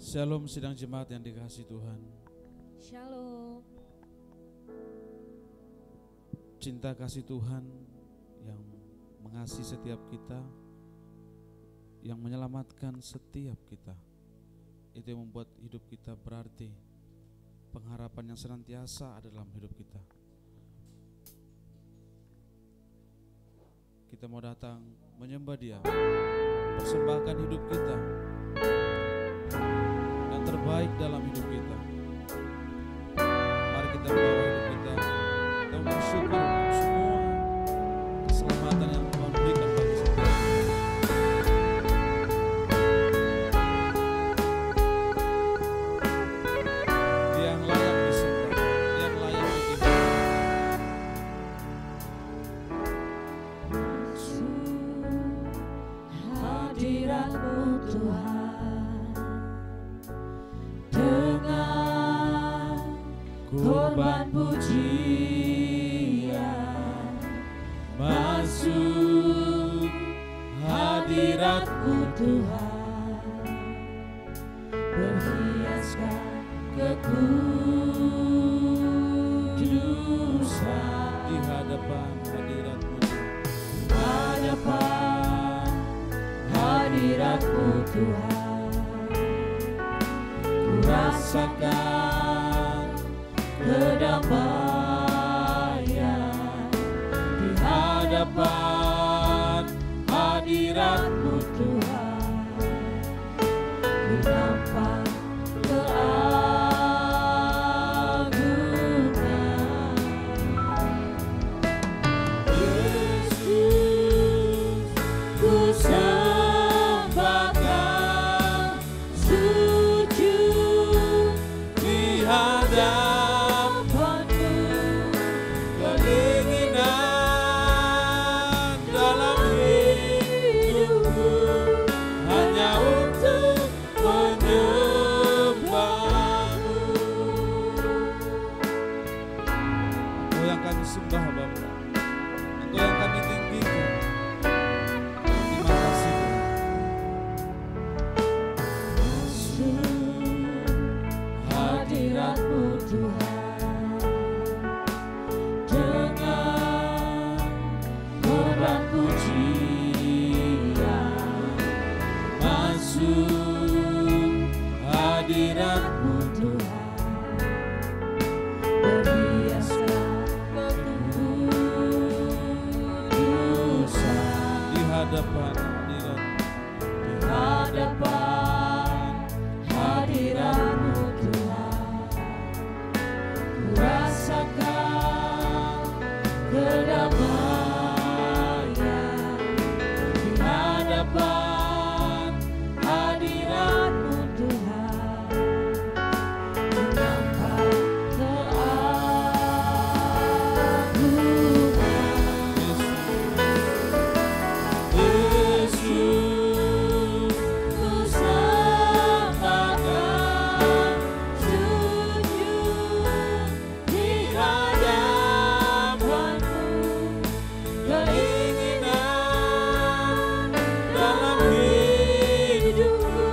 Shalom sidang jemaat yang dikasihi Tuhan. Shalom. Cinta kasih Tuhan yang mengasihi setiap kita, yang menyelamatkan setiap kita, itu yang membuat hidup kita berarti. Pengharapan yang senantiasa ada dalam hidup kita. Kita mau datang menyembah Dia, persembahkan hidup kita yang terbaik dalam hidup kita. Mari kita membawa hidup kita, kita bersyukur untuk semua keselamatan yang Tuhan berikan bagi setiap kita. Dia yang layak disembah, Dia yang layak diibadahi. Hadirat-Mu Tuhan, dengan korban pujian, masuk hadirat-Mu Tuhan, berhiaskan kekudusan Di hadapan hadirat-Mu, hadapan hadirat-Mu Tuhan, ku rasakan kedamaian di hadapan hadirat-Mu Tuhan, ku nampak keagungan. Yesus, ku sembahkan, sujud di hadapan-Mu, keinginan dalam hidupku hanya untuk menyembah-Mu. Engkau yang kami sembah Bapa, Engkau yang kami tinggikan. Terima kasih Tuhan. Hadirat-Mu Tuhan, dengan korban pujian, masuk hadirat-Mu Tuhan, berhiaskan kekudusan Di hadapan hadirat, di hadapan hadirat-Mu Tuhan, ku rasakan kedamaian di hadapan hadirat-Mu Tuhan, ku nampak keagungan. Yesus, Ku sembahkan, sujud di hadapan-Mu, keinginan dalam hidupku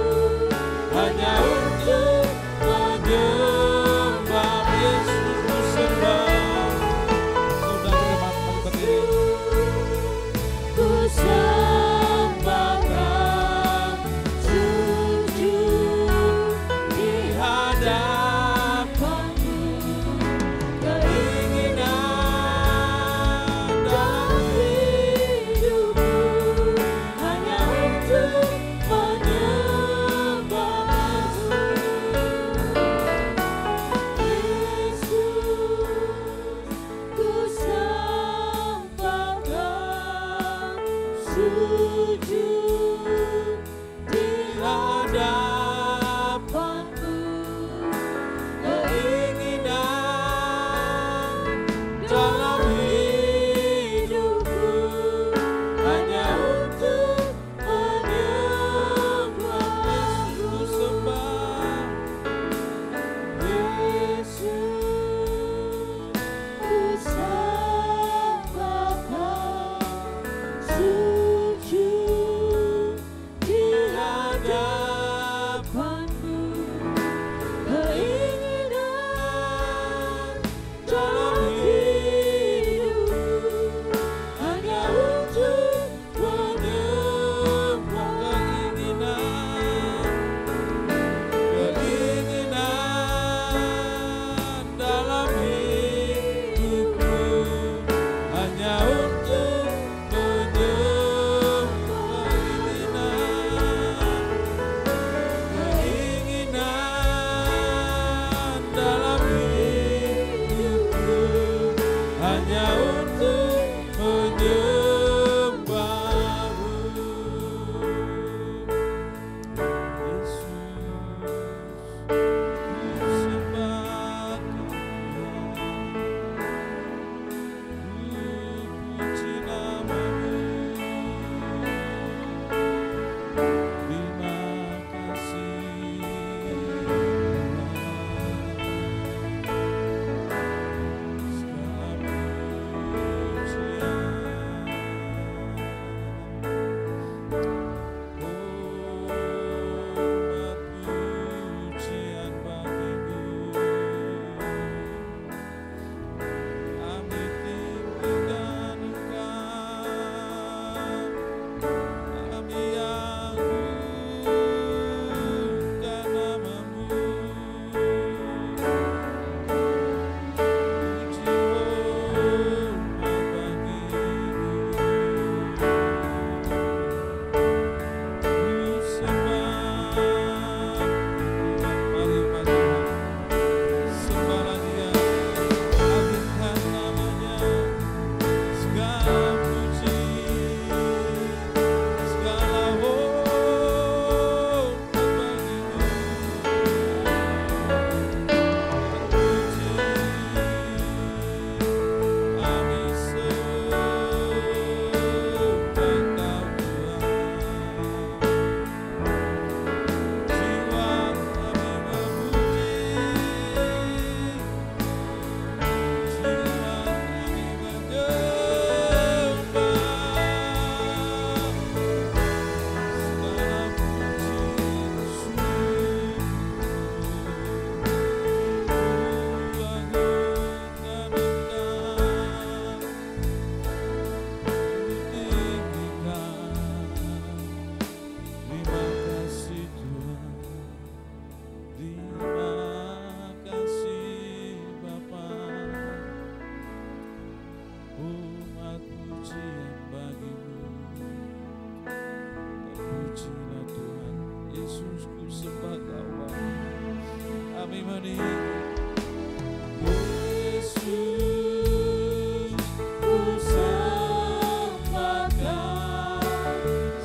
hanya untuk menyembah. Yesus ku sembah. Saudara jemaat berdiri. Ku sembahkan, sujud di hadapan-Mu, keinginan dalam hidupku hanya untuk menyembah-Mu. Yesus, ku sembahkan, sujud di hadapan-Mu, keinginan dalam hidupku hanya untuk menyembah. Ku sembah. Yesus, ku sembahkan, sujud meninggi. Yesus, ku sembahkan,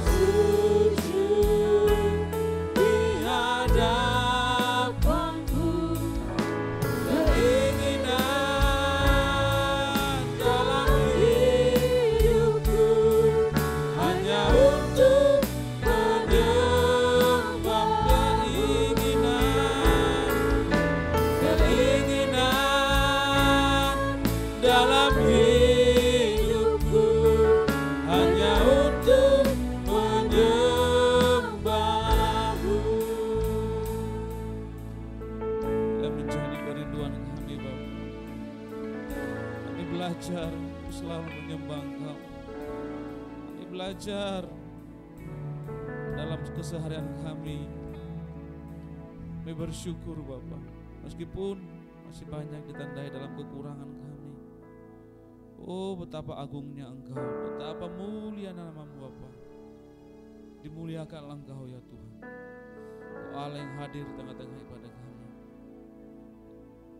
sujud di hadapan-Mu. Keinginan dalam hidupku hanya untuk menyembah. Keinginan dalam hidupku hanya untuk menyembah-Mu. Dan menjadi kerinduan kami Bapa. Kami belajar untuk selalu menyembah Engkau. Kami belajar dalam keseharian kami. Kami bersyukur Bapa, meskipun masih banyak ditandai dalam kekurangan kami. Oh, betapa agungnya Engkau, betapa mulia nama-Mu Bapa. Dimuliakanlah Engkau ya Tuhan. Oh Allah yang hadir di tengah-tengah ibadah kami,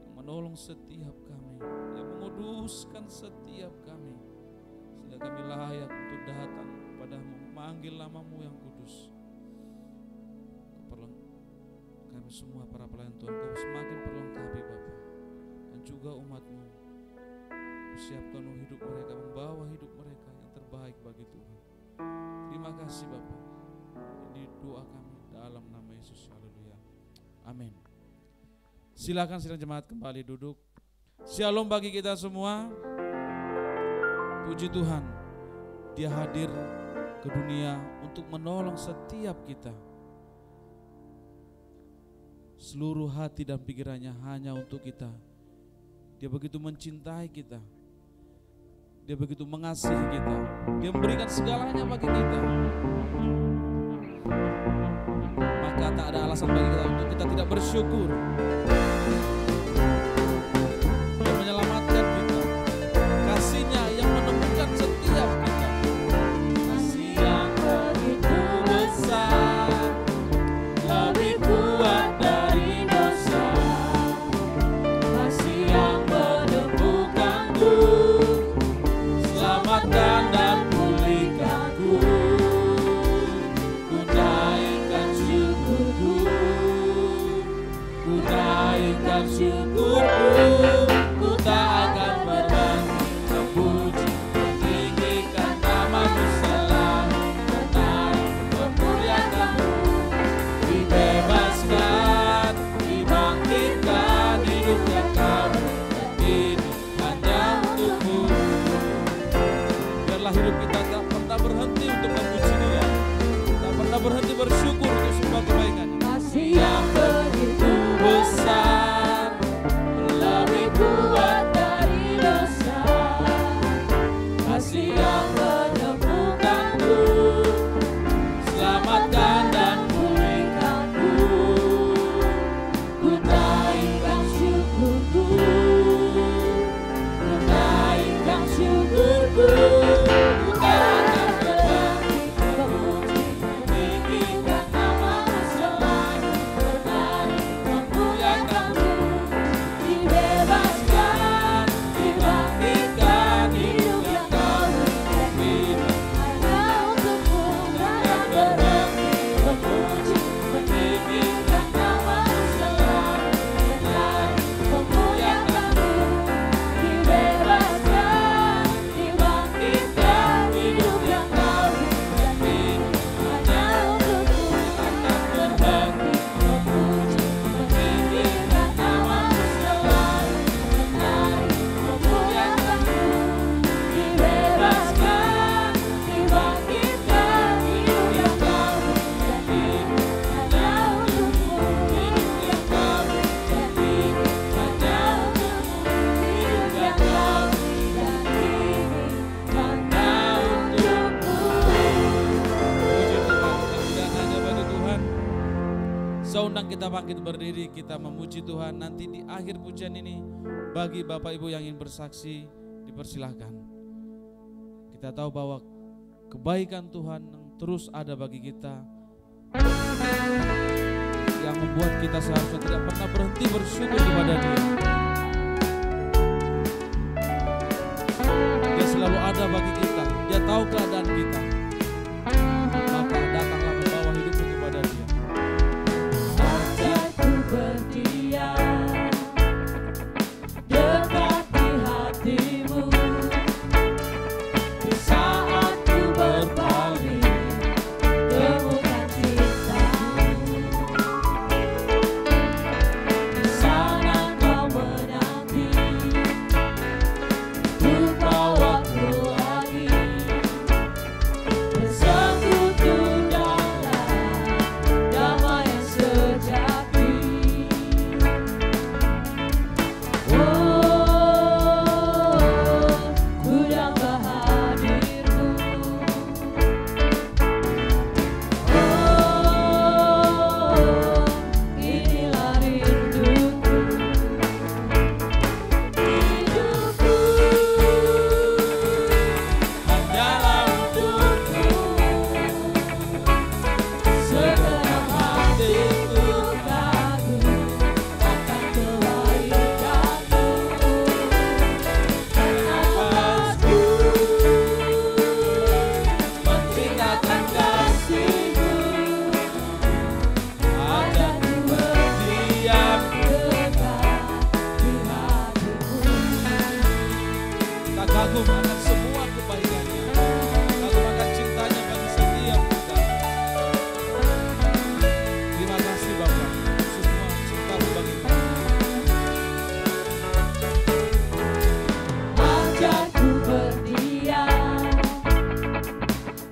yang menolong setiap kami, yang menguduskan setiap kami, sehingga kami layak untuk datang kepadamu, memanggil nama-Mu yang kudus. Kami semua para pelayan Tuhan, Kau semakin perlengkapi Bapa, dan juga umat-Mu. Persiapkan hidup mereka, membawa hidup mereka yang terbaik bagi Tuhan. Terima kasih Bapa. Ini doa kami dalam nama Yesus. Haleluya. Amin. Silakan sidang jemaat kembali duduk. Shalom bagi kita semua. Puji Tuhan, Dia hadir ke dunia untuk menolong setiap kita. Seluruh hati dan pikirannya hanya untuk kita. Dia begitu mencintai kita. Dia begitu mengasihi kita. Dia memberikan segalanya bagi kita. Maka tak ada alasan bagi kita untuk kita tidak bersyukur. Dia menyelamatkan kita. Kasih-Nya yang menemukan setiap kita. Kasih yang begitu besar, lebih kuat dari dosa. Kasih yang menemukanku, selamatkan dan pulihkanku. Ku naikkan syukurku, ku naikkan syukurku. Ku tak akan berhenti memuji, meninggikan nama-Mu selalu, menaik memuliakan-Mu. Dibebaskan, dibangkitkan, hidup yang Kau beri hanya untuk-Mu. Biarlah hidup kita tak pernah berhenti untuk memuji Dia. Tak pernah berhenti bersyukur untuk semua kebaikan-Nya. Kasih yang begitu besar, lebih kuat dari dosa. Kasih yang menemukanku, selamatkan dan pulihkanku. Ku naikkan syukurku, ku naikkan syukurku. Ku tak akan berhenti memuji, meninggikan nama-Mu selalu, menaik memuliakan-Mu. Dibebaskan, dibangkitkan, hidup yang Kau beri hanya untuk-Mu. Tak berhenti memuji, meninggikan nama-Mu selalu, menaik memuliakan-Mu. Dibebaskan, dibangkitkan, hidup yang Kau beri hanya untuk-Mu. Tak berhenti memuji, meninggikan nama-Mu selalu, menaik memuliakan-Mu. Dibebaskan, dibangkitkan, hidup yang Kau beri hanya untuk-Mu. Hidup yang Kau beri hanya untuk-Mu. Hidup yang Kau beri hanya untuk-Mu. Puji Tuhan, kemuliaan hanya bagi Tuhan. Saya undang kita bangkit berdiri, kita memuji Tuhan. Nanti di akhir pujian ini, bagi Bapak Ibu yang ingin bersaksi, dipersilahkan. Kita tahu bahwa kebaikan Tuhan yang terus ada bagi kita. yang membuat kita seharusnya tidak pernah berhenti bersyukur kepada Dia. Dia selalu ada bagi kita, Dia tahu keadaan kita. Maka datanglah membawa hidupmu kepada Dia. Ajarku berdiam dekat di hatimu, di saat ku berpaling temukan cintamu. Di sana kau menanti untuk bawaku lagi bersekutu dalam damai yang sejati. Ku dapat hadirmu. Inilah rinduku. Hidupku hanyalah untukmu. Segenap hatiku kagum akan kebaikanmu. Nafasku menceritakan kasihmu. Ajarku berdiam dekat di hatimu. Kita kagum akan semua kebaikannya, kagum akan cintanya bagi setiap kita. Terima kasih Bapa, semua cintamu bagi kami. Ajarku berdiam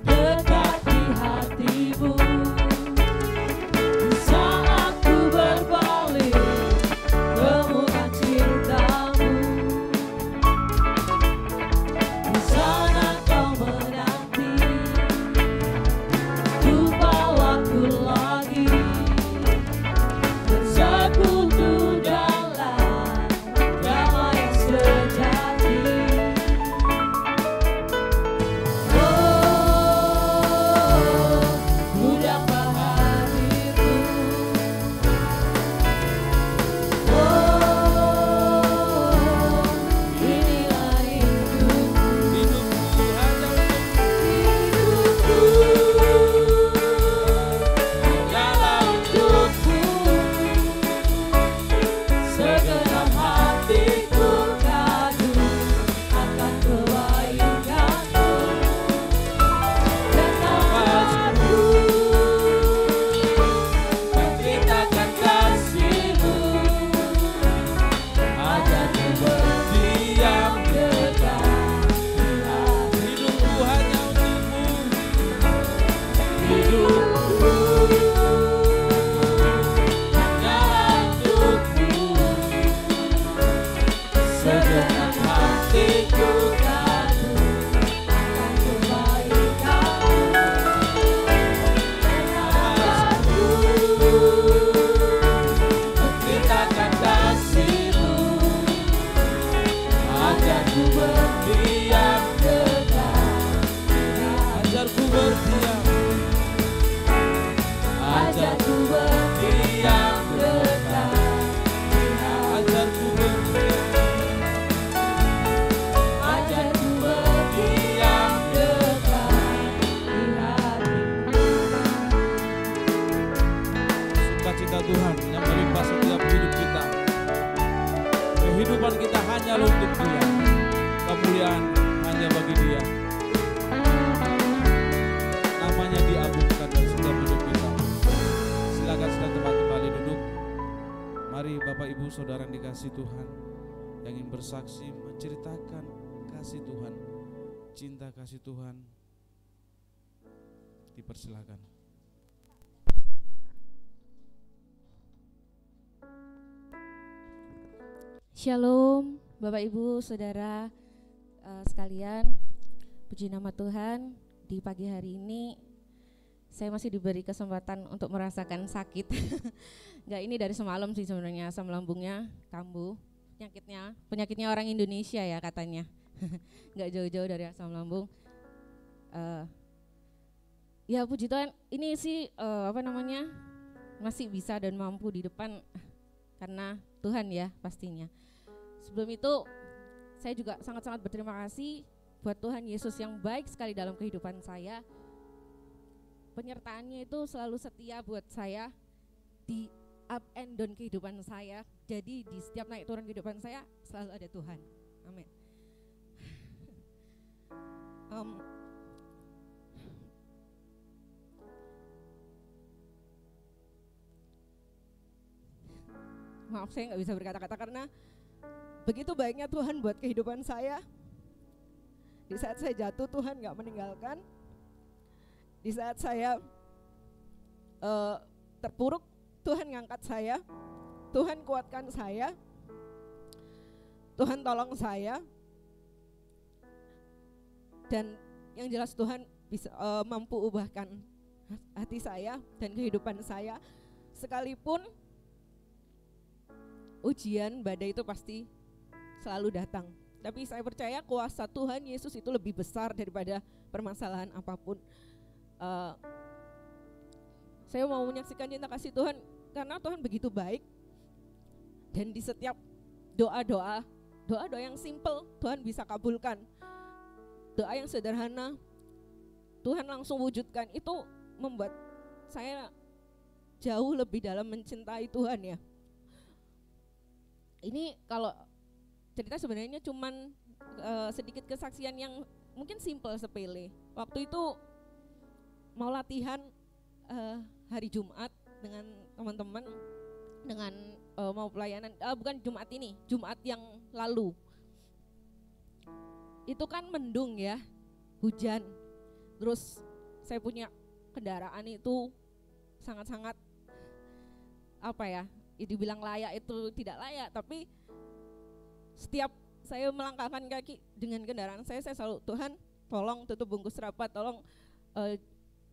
dekat di hatimu. Di saat ku berpaling temukan cintamu. Di sana kau menanti untuk bawaku lagi bersekutu dalam damai yang sejati. Ku dapat hadirmu. Inilah rinduku. Hidupku hanya Hidupku hanyalah untukmu. Segenap hatiku kagum akan kebaikanmu. Dan nafasku menceritakan kasihmu. Ajarku berdiam dekat di hatimu. hidupku hanya untukmu. Hidupku hanyalah untukmu. Segenap hatiku kagum akan kebaikanmu. Nafasku menceritakan kasihmu. Ajarku berdiam dekat di hatimu. Ajarku berdiam, Ajarku berdiam dekat di hatimu. ajarku berdiam. Ajarku berdiam dekat di hatimu. Sukacita Tuhan yang melimpah setiap hidup kita. Kehidupan kita hanya untuk Dia, kemuliaan hanya bagi Dia. Namanya diagungkan dalam setiap hidup kita. Silakan sedang tempat kembali duduk. Mari Bapak Ibu Saudara yang dikasih Tuhan, yang ingin bersaksi menceritakan kasih Tuhan, cinta kasih Tuhan, dipersilakan. Shalom Bapak Ibu Saudara sekalian, puji nama Tuhan. Di pagi hari ini saya masih diberi kesempatan untuk merasakan sakit. Enggak, ini dari semalam sih sebenarnya, asam lambungnya kambuh. Penyakitnya orang Indonesia ya katanya. Enggak jauh-jauh dari asam lambung. Ya puji Tuhan, ini sih masih bisa dan mampu di depan karena Tuhan ya pastinya. Sebelum itu saya juga sangat-sangat berterima kasih buat Tuhan Yesus yang baik sekali dalam kehidupan saya. Penyertaannya itu selalu setia buat saya di up and down kehidupan saya. Jadi di setiap naik turun kehidupan saya selalu ada Tuhan. Amin. Maaf saya nggak bisa berkata-kata karena begitu baiknya Tuhan buat kehidupan saya. Di saat saya jatuh Tuhan nggak meninggalkan. Di saat saya terpuruk Tuhan ngangkat saya. Tuhan kuatkan saya. Tuhan tolong saya. Dan yang jelas Tuhan bisa mampu ubahkan hati saya dan kehidupan saya. Sekalipun ujian badai itu pasti selalu datang, tapi saya percaya kuasa Tuhan Yesus itu lebih besar daripada permasalahan apapun. Saya mau menyaksikan cinta kasih Tuhan karena Tuhan begitu baik, dan di setiap doa yang simple Tuhan bisa kabulkan. Doa yang sederhana Tuhan langsung wujudkan. Itu membuat saya jauh lebih dalam mencintai Tuhan ya. Ini kalau cerita sebenarnya cuman sedikit kesaksian yang mungkin simple, sepele. Waktu itu mau latihan hari Jumat dengan teman-teman, dengan mau pelayanan, bukan Jumat ini, Jumat yang lalu. Itu kan mendung ya, hujan. Terus saya punya kendaraan itu sangat-sangat apa ya, dibilang layak itu tidak layak, tapi setiap saya melangkahkan kaki dengan kendaraan saya selalu, Tuhan tolong tutup bungkus rapat, tolong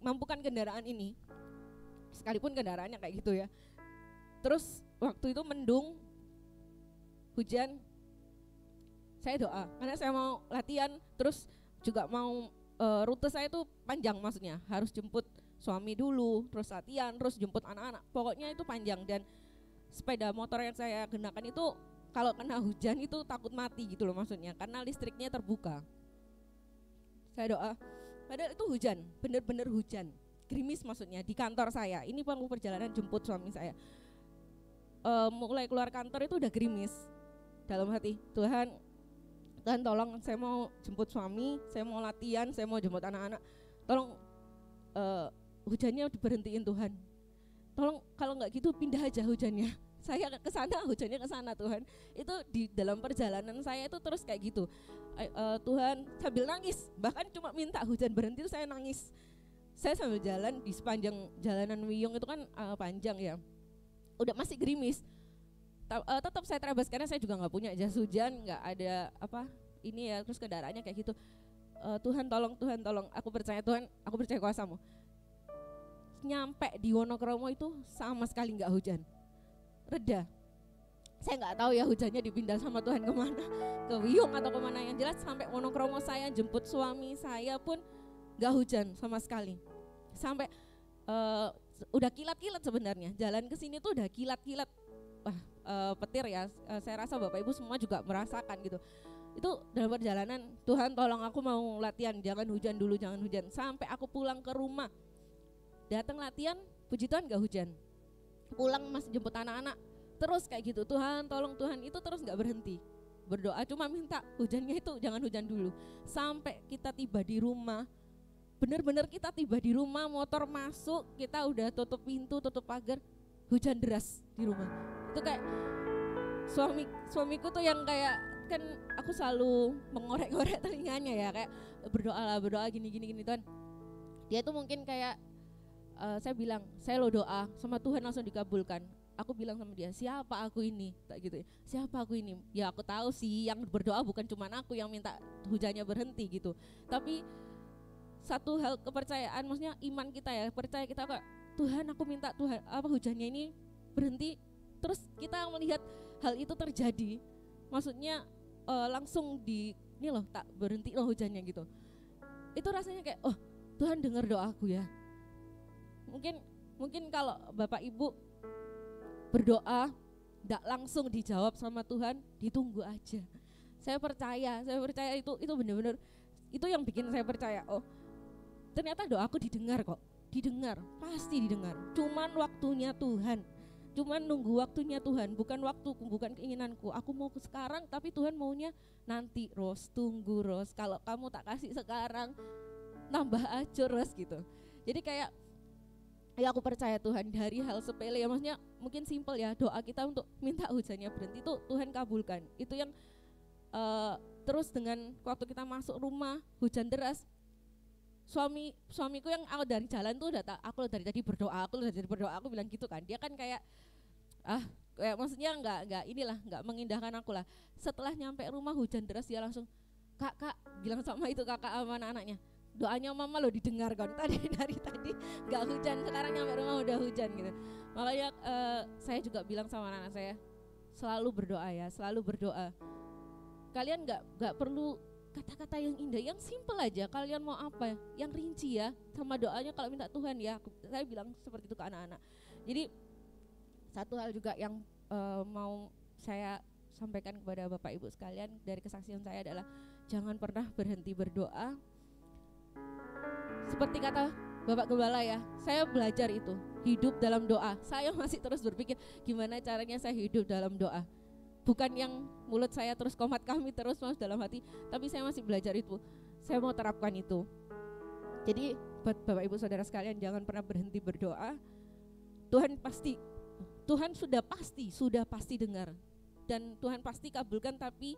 mampukan kendaraan ini, sekalipun kendaraannya kayak gitu ya. Terus waktu itu mendung, hujan, saya doa karena saya mau latihan, terus juga mau rute saya itu panjang, maksudnya harus jemput suami dulu, terus latihan, terus jemput anak-anak, pokoknya itu panjang. Dan sepeda motor yang saya gunakan itu kalau kena hujan itu takut mati gitu loh, maksudnya karena listriknya terbuka. Saya doa, padahal itu hujan, bener-bener hujan, gerimis maksudnya di kantor saya. Ini pangku perjalanan jemput suami saya. Mulai keluar kantor itu udah gerimis. Dalam hati, Tuhan tolong, saya mau jemput suami, saya mau latihan, saya mau jemput anak-anak. Tolong hujannya diberhentiin Tuhan. Tolong kalau nggak gitu pindah aja hujannya. Saya ke sana, hujannya ke sana Tuhan. Itu di dalam perjalanan saya itu terus kayak gitu. Tuhan, sambil nangis, bahkan cuma minta hujan berhenti itu saya nangis. Saya sambil jalan di sepanjang jalanan Wiyung itu kan panjang ya. Udah masih gerimis. Tetap saya terabas karena saya juga nggak punya jas hujan, nggak ada apa ini ya, terus kendaraannya kayak gitu. Tuhan tolong, aku percaya Tuhan, aku percaya kuasa-Mu. Nyampe di Wonokromo itu sama sekali nggak hujan, reda. Saya nggak tahu ya hujannya dipindah sama Tuhan kemana, ke Wiyung atau kemana. Yang jelas sampai Wonokromo saya jemput suami saya pun nggak hujan sama sekali. Sampai udah kilat-kilat sebenarnya, jalan ke sini tuh udah kilat-kilat. Wah, petir ya, saya rasa Bapak Ibu semua juga merasakan gitu. Itu dalam perjalanan, Tuhan tolong aku mau latihan, jangan hujan dulu, jangan hujan. Sampai aku pulang ke rumah, datang latihan, puji Tuhan gak hujan. Pulang masih jemput anak-anak, terus kayak gitu, Tuhan tolong Tuhan, itu terus gak berhenti. Berdoa cuma minta hujannya itu jangan hujan dulu. Sampai kita tiba di rumah, benar-benar kita tiba di rumah, motor masuk, kita udah tutup pintu, tutup pagar, hujan deras di rumah. Itu kayak suamiku tuh yang kayak, kan aku selalu mengorek-ngorek telinganya ya, kayak berdoa gini Tuhan. Dia tuh mungkin kayak saya bilang, saya lo doa sama Tuhan langsung dikabulkan. Aku bilang sama dia, siapa aku ini? Tak gitu. Siapa aku ini? Ya aku tahu sih yang berdoa bukan cuma aku yang minta hujannya berhenti gitu. Tapi satu hal kepercayaan, maksudnya iman kita ya, percaya kita kok, Tuhan aku minta Tuhan apa hujannya ini berhenti. Terus kita melihat hal itu terjadi. Maksudnya langsung ini loh, tak berhenti loh hujannya gitu. Itu rasanya kayak, oh Tuhan dengar doaku ya. Mungkin Mungkin kalau Bapak Ibu berdoa tidak langsung dijawab sama Tuhan, ditunggu aja. Saya percaya itu benar-benar itu yang bikin saya percaya. Oh, ternyata doaku didengar kok. Didengar, pasti didengar. Cuman waktunya Tuhan. Cuman nunggu waktunya Tuhan, bukan waktuku, bukan keinginanku. Aku mau sekarang, tapi Tuhan maunya nanti. Ros, tunggu Ros. Kalau kamu tak kasih sekarang, nambah aja Ros gitu. Jadi kayak ya aku percaya Tuhan dari hal sepele ya, maksudnya mungkin simpel ya, doa kita untuk minta hujannya berhenti itu Tuhan kabulkan. Itu yang terus dengan waktu kita masuk rumah hujan deras, suamiku yang aku dari jalan tuh udah aku dari tadi berdoa, aku bilang gitu kan. Dia kan kayak kayak maksudnya nggak mengindahkan aku lah. Setelah nyampe rumah hujan deras dia langsung kak bilang sama itu kakak sama anak-anaknya, doanya mama lo didengar kan, dari tadi nggak hujan, sekarang nyampe rumah udah hujan gitu. Makanya saya juga bilang sama anak-anak saya, selalu berdoa ya, selalu berdoa. Kalian nggak perlu kata-kata yang indah, yang simple aja. Kalian mau apa, yang rinci ya, sama doanya kalau minta Tuhan ya. Saya bilang seperti itu ke anak-anak. Jadi satu hal juga yang mau saya sampaikan kepada Bapak Ibu sekalian dari kesaksian saya adalah jangan pernah berhenti berdoa. Seperti kata Bapak Gembala ya, saya belajar itu, hidup dalam doa. Saya masih terus berpikir gimana caranya saya hidup dalam doa. Bukan yang mulut saya terus komat kami terus masuk dalam hati, tapi saya masih belajar itu. Saya mau terapkan itu. Jadi buat Bapak Ibu Saudara sekalian, jangan pernah berhenti berdoa. Tuhan sudah pasti dengar. Dan Tuhan pasti kabulkan, tapi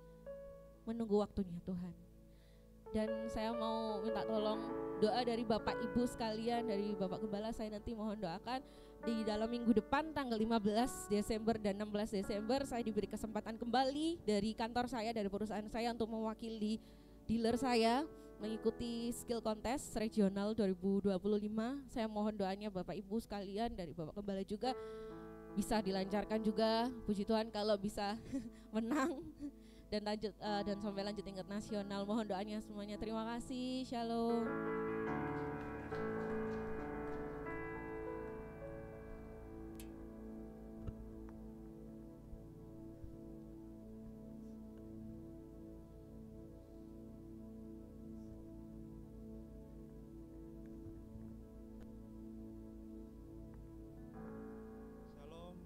menunggu waktunya Tuhan. Dan saya mau minta tolong doa dari Bapak Ibu sekalian, dari Bapak Gembala, saya nanti mohon doakan di dalam minggu depan tanggal 15 Desember dan 16 Desember saya diberi kesempatan kembali dari kantor saya, dari perusahaan saya untuk mewakili dealer saya mengikuti skill contest regional 2025. Saya mohon doanya Bapak Ibu sekalian, dari Bapak Gembala juga bisa dilancarkan juga, puji Tuhan kalau bisa menang dan lanjut dan sampai lanjut tingkat nasional. Mohon doanya semuanya. Terima kasih. Shalom. Shalom,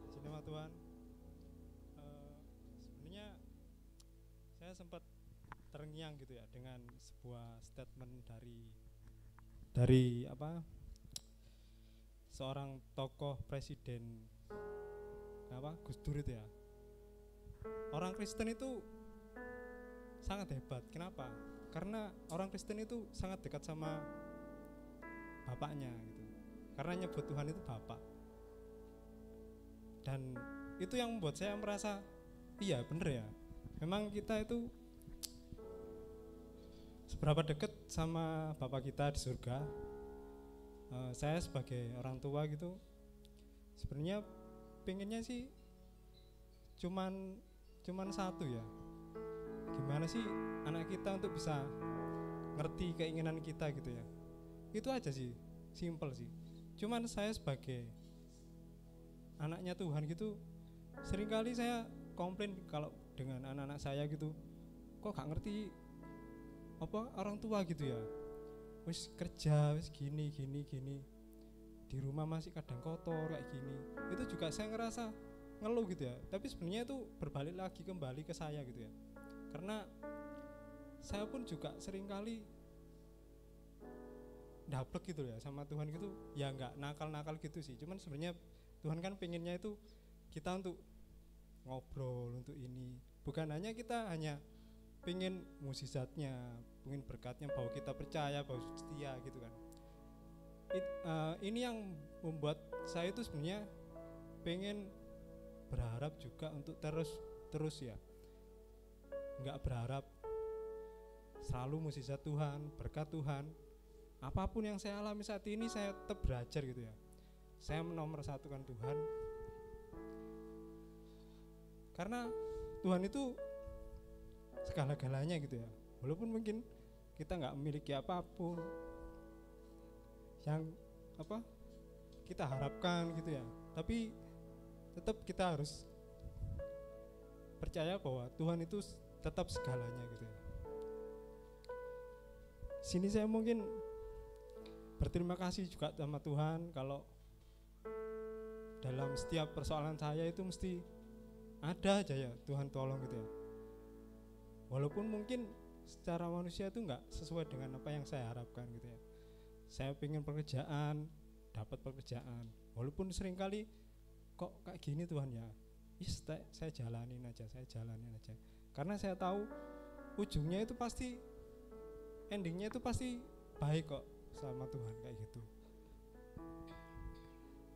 puji nama Tuhan. Sebenarnya saya sempat terngiang gitu ya dengan sebuah statement dari seorang tokoh presiden Gus Dur itu ya. Orang Kristen itu sangat hebat. Kenapa? Karena orang Kristen itu sangat dekat sama bapaknya gitu. Karena nyebut Tuhan itu Bapak. Dan itu yang membuat saya merasa iya bener ya, memang kita itu seberapa dekat sama Bapak kita di surga. Saya sebagai orang tua gitu sebenarnya pengennya sih cuman satu ya, gimana sih anak kita untuk bisa ngerti keinginan kita gitu ya. Itu aja sih, simple sih. Cuman saya sebagai anaknya Tuhan gitu, seringkali saya komplain kalau dengan anak-anak saya gitu, kok gak ngerti apa orang tua gitu ya, wis kerja wis gini di rumah masih kadang kotor kayak gini. Itu juga saya ngerasa ngeluh gitu ya, tapi sebenarnya itu berbalik lagi kembali ke saya gitu ya, karena saya pun juga seringkali daplek gitu ya sama Tuhan gitu ya, nggak nakal gitu sih. Cuman sebenarnya Tuhan kan pengennya itu kita untuk ngobrol, untuk ini, bukan hanya kita hanya pengen mukjizatnya, pengen berkatnya, bahwa kita percaya, bahwa setia gitu kan. Ini yang membuat saya itu sebenarnya pengen berharap juga untuk terus ya, nggak berharap selalu mukjizat Tuhan, berkat Tuhan. Apapun yang saya alami saat ini saya tetap belajar gitu ya. Saya menomorsatukan Tuhan, karena Tuhan itu segala-galanya gitu ya. Walaupun mungkin kita nggak memiliki apapun, yang kita harapkan gitu ya. Tapi tetap kita harus percaya bahwa Tuhan itu tetap segalanya gitu ya. Sini saya mungkin berterima kasih juga sama Tuhan kalau dalam setiap persoalan saya itu mesti ada aja ya Tuhan tolong gitu ya. Walaupun mungkin secara manusia itu enggak sesuai dengan apa yang saya harapkan gitu ya. Saya pengen pekerjaan, dapat pekerjaan. Walaupun seringkali kok kayak gini Tuhan ya. Saya jalanin aja. Karena saya tahu ujungnya itu pasti, endingnya itu pasti baik kok sama Tuhan kayak gitu.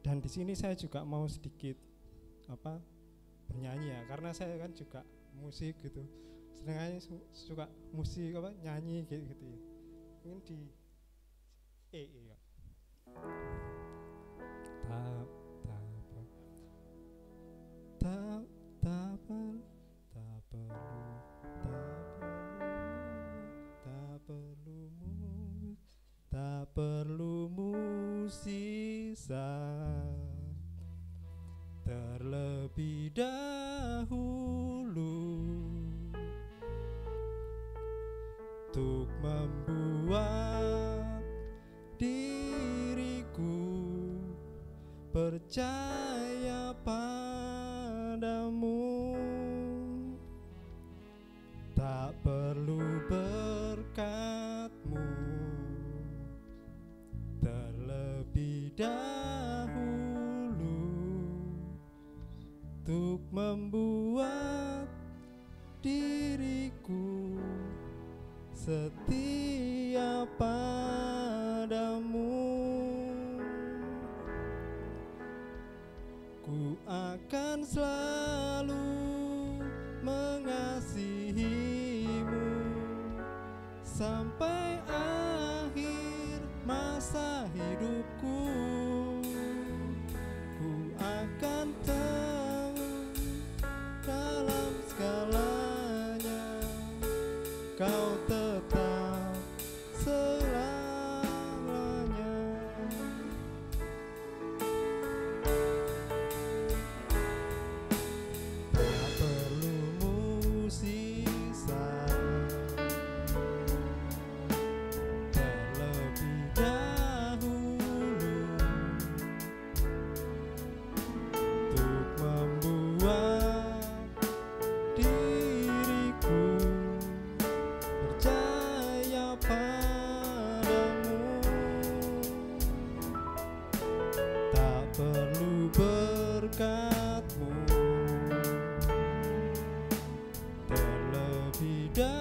Dan di sini saya juga mau sedikit bernyanyi ya, karena saya kan juga musik gitu. Senangnya suka musik nyanyi gitu ya. Ingin di ya. Tak perlu musisa terlebih dahulu untuk membuat diriku percaya padamu. Tak perlu berkatmu terlebih dahulu untuk membuat diriku setia padamu. Ku akan selalu mengasihimu sampai akhir masa hidupku. Ku akan tahu dalam segalanya Kau tetap selamanya. Tak perlu musisa terlebih dahulu untuk membuat diriku percaya padamu. Tak perlu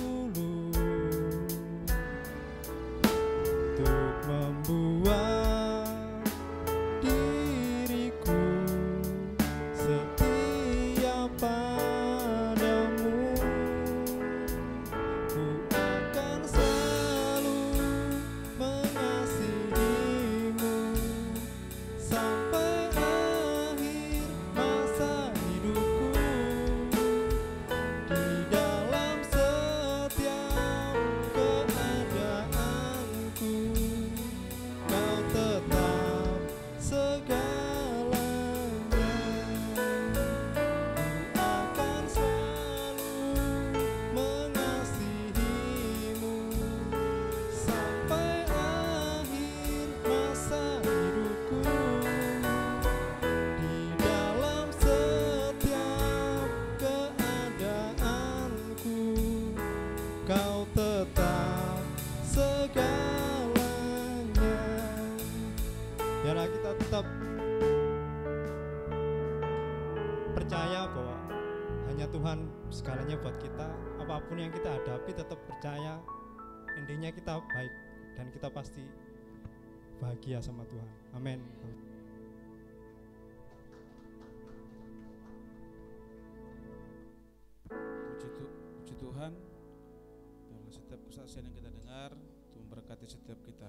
berkatmu terlebih dahulu untuk membuat diriku setia padamu. Ku akan selalu mengasihimu sampai akhir masa hidupku. Di dalam setiap keadaanku Kau tetap segalanya. Ku akan selalu mengasihimu sampai akhir masa hidupku. Di dalam setiap keadaanku Kau tetap segalanya. Biarlah kita tetap percaya bahwa hanya Tuhan segalanya buat kita. Apapun yang kita hadapi tetap percaya endingnya kita baik dan kita pasti bahagia sama Tuhan. Amin. Puji Tuhan, biarlah setiap kesaksian yang kita dengar itu memberkati setiap kita.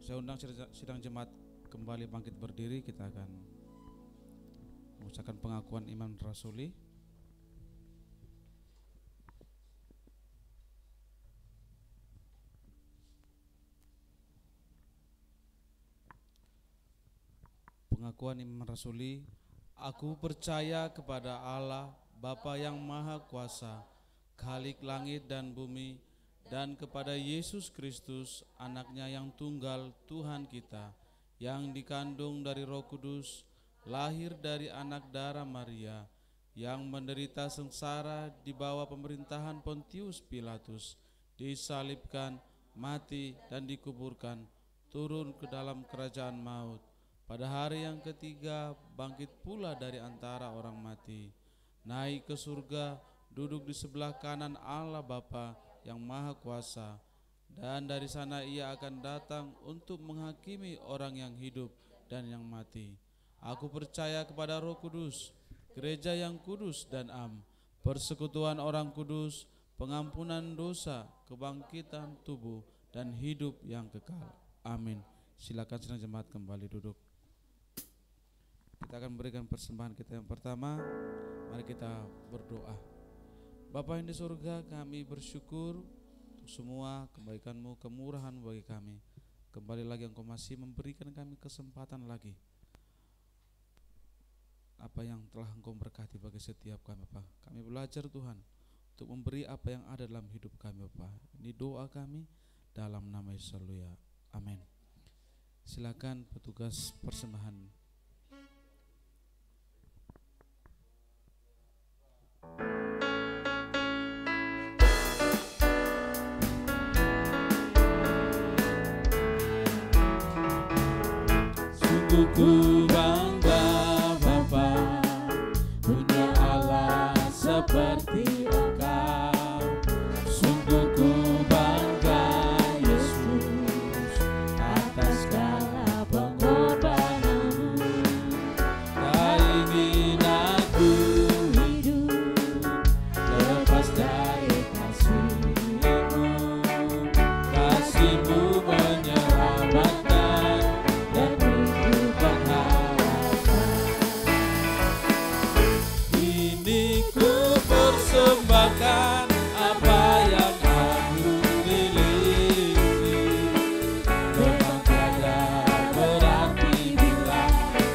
Saya undang sidang jemaat kembali bangkit berdiri. Kita akan mengucapkan pengakuan iman rasuli. Pengakuan iman rasuli. Aku percaya kepada Allah, Bapa yang Maha Kuasa, Khalik langit dan bumi, dan kepada Yesus Kristus, anaknya yang tunggal, Tuhan kita, yang dikandung dari Roh Kudus, lahir dari anak darah Maria, yang menderita sengsara di bawah pemerintahan Pontius Pilatus, disalibkan, mati, dan dikuburkan, turun ke dalam kerajaan maut. Pada hari yang ketiga bangkit pula dari antara orang mati, naik ke surga, duduk di sebelah kanan Allah Bapa yang Maha Kuasa, dan dari sana ia akan datang untuk menghakimi orang yang hidup dan yang mati. Aku percaya kepada Roh Kudus, gereja yang kudus dan am, persekutuan orang kudus, pengampunan dosa, kebangkitan tubuh, dan hidup yang kekal. Amin. Silakan sedang jemaat kembali duduk. Kita akan memberikan persembahan kita yang pertama. Mari kita berdoa. Bapa yang di surga, kami bersyukur untuk semua kebaikan-Mu, kemurahan-Mu bagi kami. Kembali lagi Engkau masih memberikan kami kesempatan lagi. Apa yang telah Engkau berkati bagi setiap kami, Bapak. Kami belajar Tuhan untuk memberi apa yang ada dalam hidup kami, Bapak. Ini doa kami dalam nama Yesus. Haleluya. Amin. Silakan petugas persembahan. Ku bangga Bapa punya Allah seperti Engkau. Sungguh ku bangga Yesus atas segala pengorbanan-Mu. Tak ingin aku hidup lepas dari kasih-Mu. Kasih-Mu menyelamatkan dan menghidupkan harapan. Kini ku persembahkan apa yang aku miliki. Memang tiada berarti bila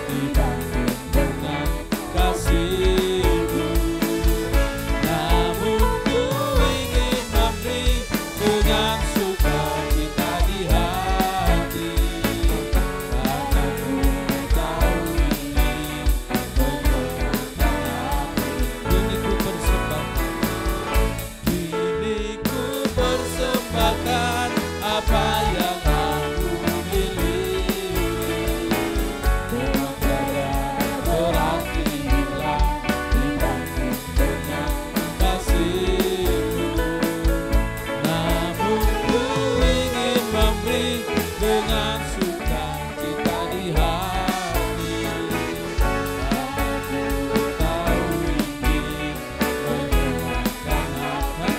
dibanding dengan kasih-Mu. Namun ku ingin memberi dengan sukacita di hati, karena ku tahu ini menyenangkan hati. Kini ku persembahkan apa yang aku miliki. Memang tiada berarti bila dibanding dengan kasih-Mu. Namun ku ingin memberi dengan sukacita di hati, karena ku tahu ini menyenangkan hati. Karena ku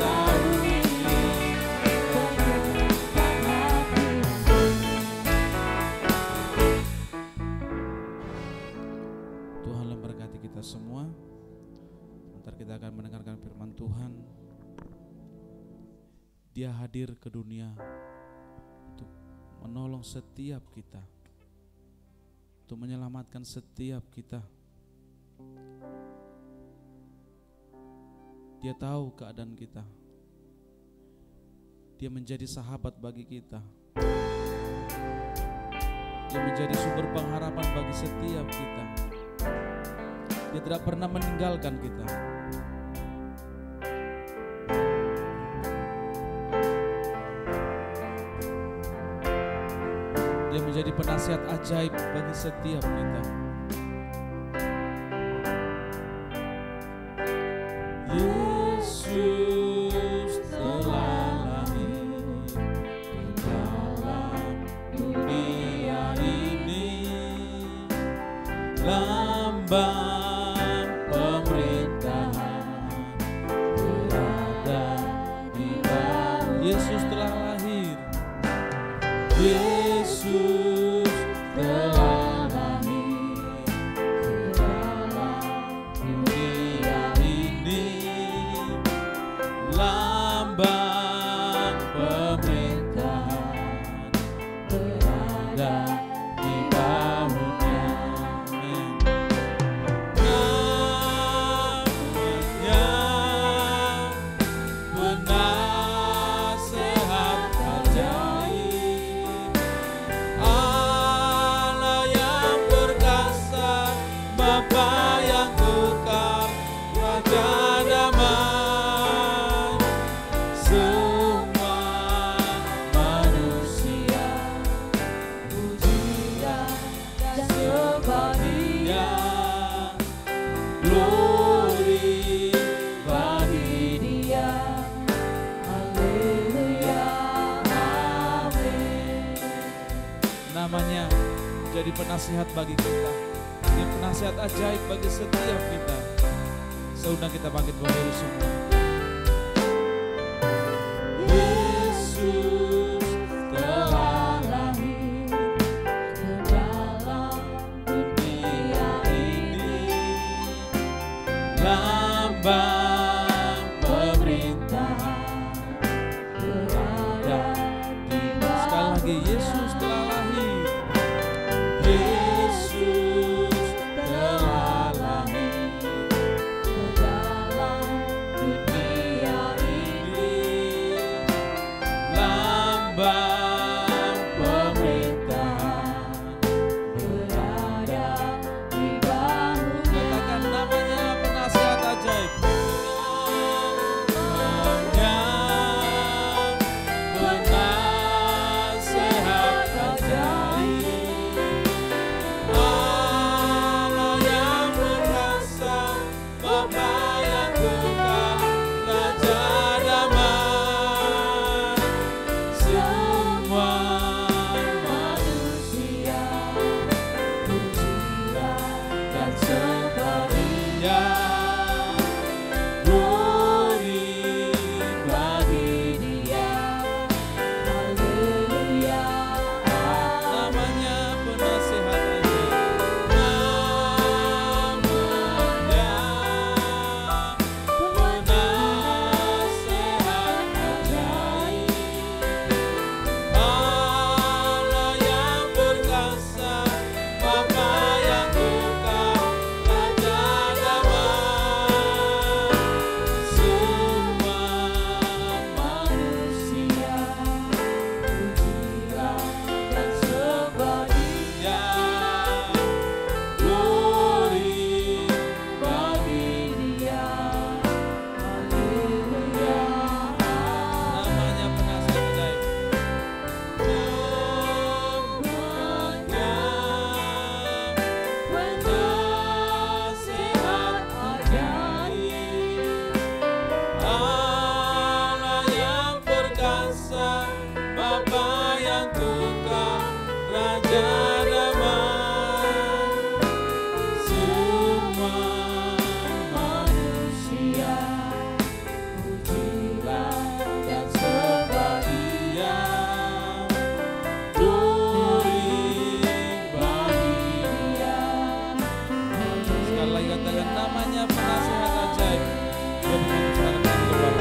tahu ini, Tuhan memberkati kita semua. Sebentar kita akan mendengarkan firman Tuhan. Dia hadir ke dunia untuk menolong setiap kita, untuk menyelamatkan setiap kita. Dia tahu keadaan kita. Dia menjadi sahabat bagi kita. Dia menjadi sumber pengharapan bagi setiap kita. Dia tidak pernah meninggalkan kita. Dia menjadi penasihat ajaib bagi setiap kita. Yesus telah lahir ke dalam dunia ini, lambang pemerintahan berada di bawah. Yesus telah lahir. Yesus telah lahir ke dalam dunia ini, lambang pemerintahan namanya menjadi penasihat bagi kita. Dia penasihat ajaib bagi setiap kita. Seundang kita bangkit berdiri semua. Yesus telah lahir ke dalam dunia ini, lambang pemerintahan berada di bawah. Sekali lagi, Yesus telah lahir. Yesus telah lahir ke dalam dunia ini, lambang pemerintahan berada di bahunya. Katakan namanya penasihat ajaib. Namanya penasehat ajaib, Allah yang berkuasa, Bapa yang kekal, Raja damai. Semua manusia pujilah dan sembah Dia. Glory bagi Dia. Haleluya. Namanya penasihat ajaib. Namanya penasehat ajaib, Allah yang berkuasa, Bapa yang kekal, Raja damai. Semua manusia pujilah dan sembah Dia. Glory bagi Dia. Haleluya. Namanya penasihat ajaib. Namanya penasehat ajaib, Allah yang perkasa, Bapa yang kekal, Raja damai. Semua manusia pujilah dan sembah Dia. Glory bagi Dia. Sekali lagi katakan namanya penasihat ajaib. Biar dipercayakan kepada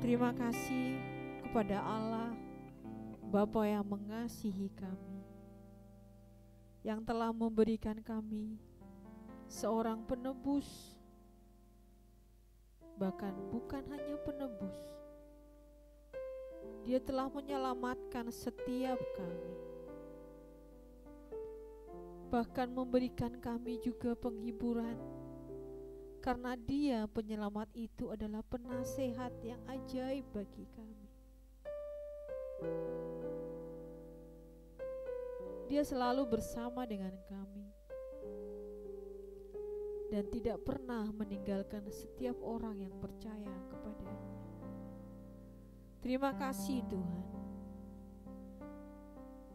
Terima kasih kepada Allah, Bapa yang mengasihi kami, yang telah memberikan kami seorang penebus, bahkan bukan hanya penebus, Dia telah menyelamatkan setiap kami, bahkan memberikan kami juga penghiburan. Karena Dia penyelamat itu adalah penasehat yang ajaib bagi kami. Dia selalu bersama dengan kami dan tidak pernah meninggalkan setiap orang yang percaya kepadanya. Terima kasih Tuhan.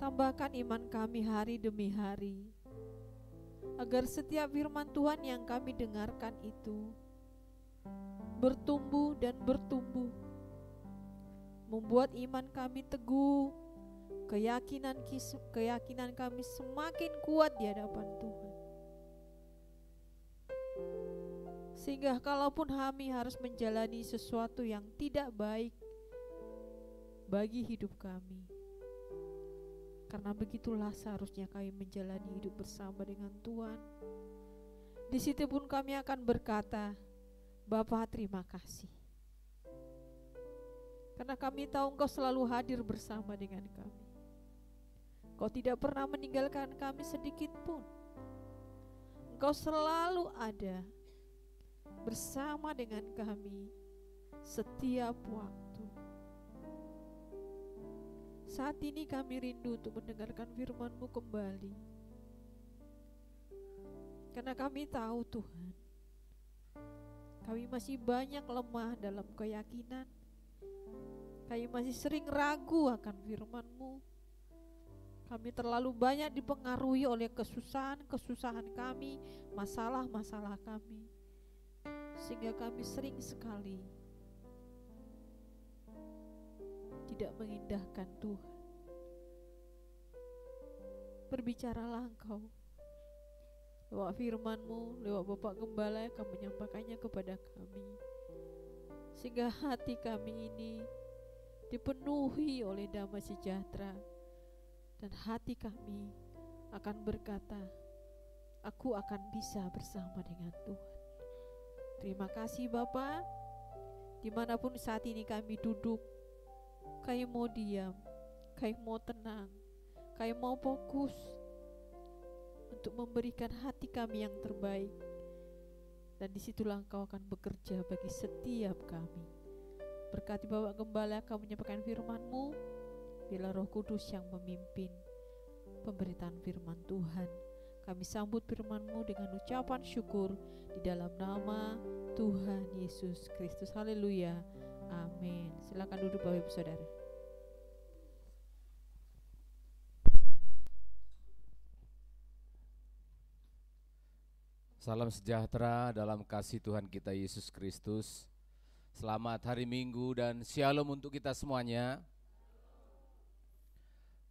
Tambahkan iman kami hari demi hari, agar setiap firman Tuhan yang kami dengarkan itu bertumbuh dan bertumbuh, membuat iman kami teguh, keyakinan kami semakin kuat di hadapan Tuhan. Sehingga kalaupun kami harus menjalani sesuatu yang tidak baik bagi hidup kami, Karena begitulah seharusnya kami menjalani hidup bersama dengan Tuhan. Di situ pun kami akan berkata, Bapa terima kasih. Karena kami tahu Engkau selalu hadir bersama dengan kami. Engkau tidak pernah meninggalkan kami sedikit pun. Engkau selalu ada bersama dengan kami setiap waktu. Saat ini kami rindu untuk mendengarkan firman-Mu kembali. Karena kami tahu Tuhan, kami masih banyak lemah dalam keyakinan. Kami masih sering ragu akan firman-Mu. Kami terlalu banyak dipengaruhi oleh kesusahan-kesusahan kami, masalah-masalah kami. Sehingga kami sering sekali tidak mengindahkan Tuhan. Berbicaralah Engkau lewat firman-Mu, lewat Bapak Gembala yang akan menyampaikannya kepada kami, sehingga hati kami ini dipenuhi oleh damai sejahtera, dan hati kami akan berkata, aku akan bisa bersama dengan Tuhan. Terima kasih Bapa. Dimanapun saat ini kami duduk, kami mau diam, kami mau tenang, kami mau fokus untuk memberikan hati kami yang terbaik. Dan disitulah Engkau akan bekerja bagi setiap kami. Berkati Bapak Gembala akan menyampaikan firman-Mu. Bila Roh Kudus yang memimpin pemberitaan firman Tuhan, kami sambut firman-Mu dengan ucapan syukur di dalam nama Tuhan Yesus Kristus. Haleluya. Amin. Silakan duduk Bapak Ibu Saudara. Salam sejahtera dalam kasih Tuhan kita Yesus Kristus. Selamat hari Minggu dan shalom untuk kita semuanya.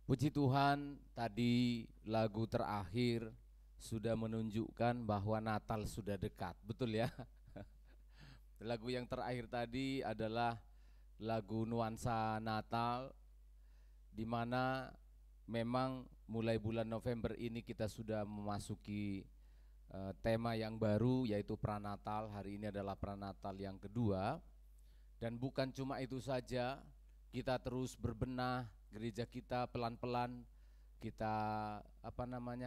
Puji Tuhan, tadi lagu terakhir sudah menunjukkan bahwa Natal sudah dekat, betul ya? Lagu yang terakhir tadi adalah lagu nuansa Natal, di mana memang mulai bulan November ini kita sudah memasuki tema yang baru, yaitu Pranatal. Hari ini adalah Pranatal yang kedua, dan bukan cuma itu saja, kita terus berbenah gereja kita pelan-pelan, kita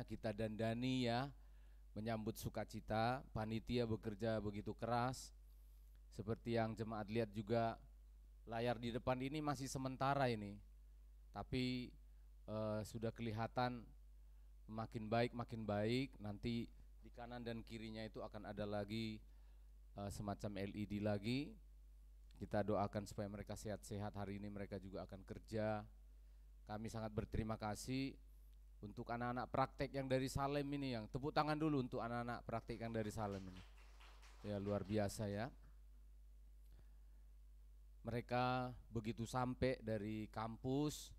kita dandani ya, menyambut sukacita. Panitia bekerja begitu keras, seperti yang jemaat lihat juga, layar di depan ini masih sementara ini, tapi sudah kelihatan makin baik. Nanti di kanan dan kirinya itu akan ada lagi semacam LED lagi. Kita doakan supaya mereka sehat-sehat. Hari ini mereka juga akan kerja. Kami sangat berterima kasih untuk anak-anak praktek yang dari Salem ini, yang tepuk tangan dulu untuk anak-anak praktek yang dari Salem ini. Ya, luar biasa ya. Mereka begitu sampai dari kampus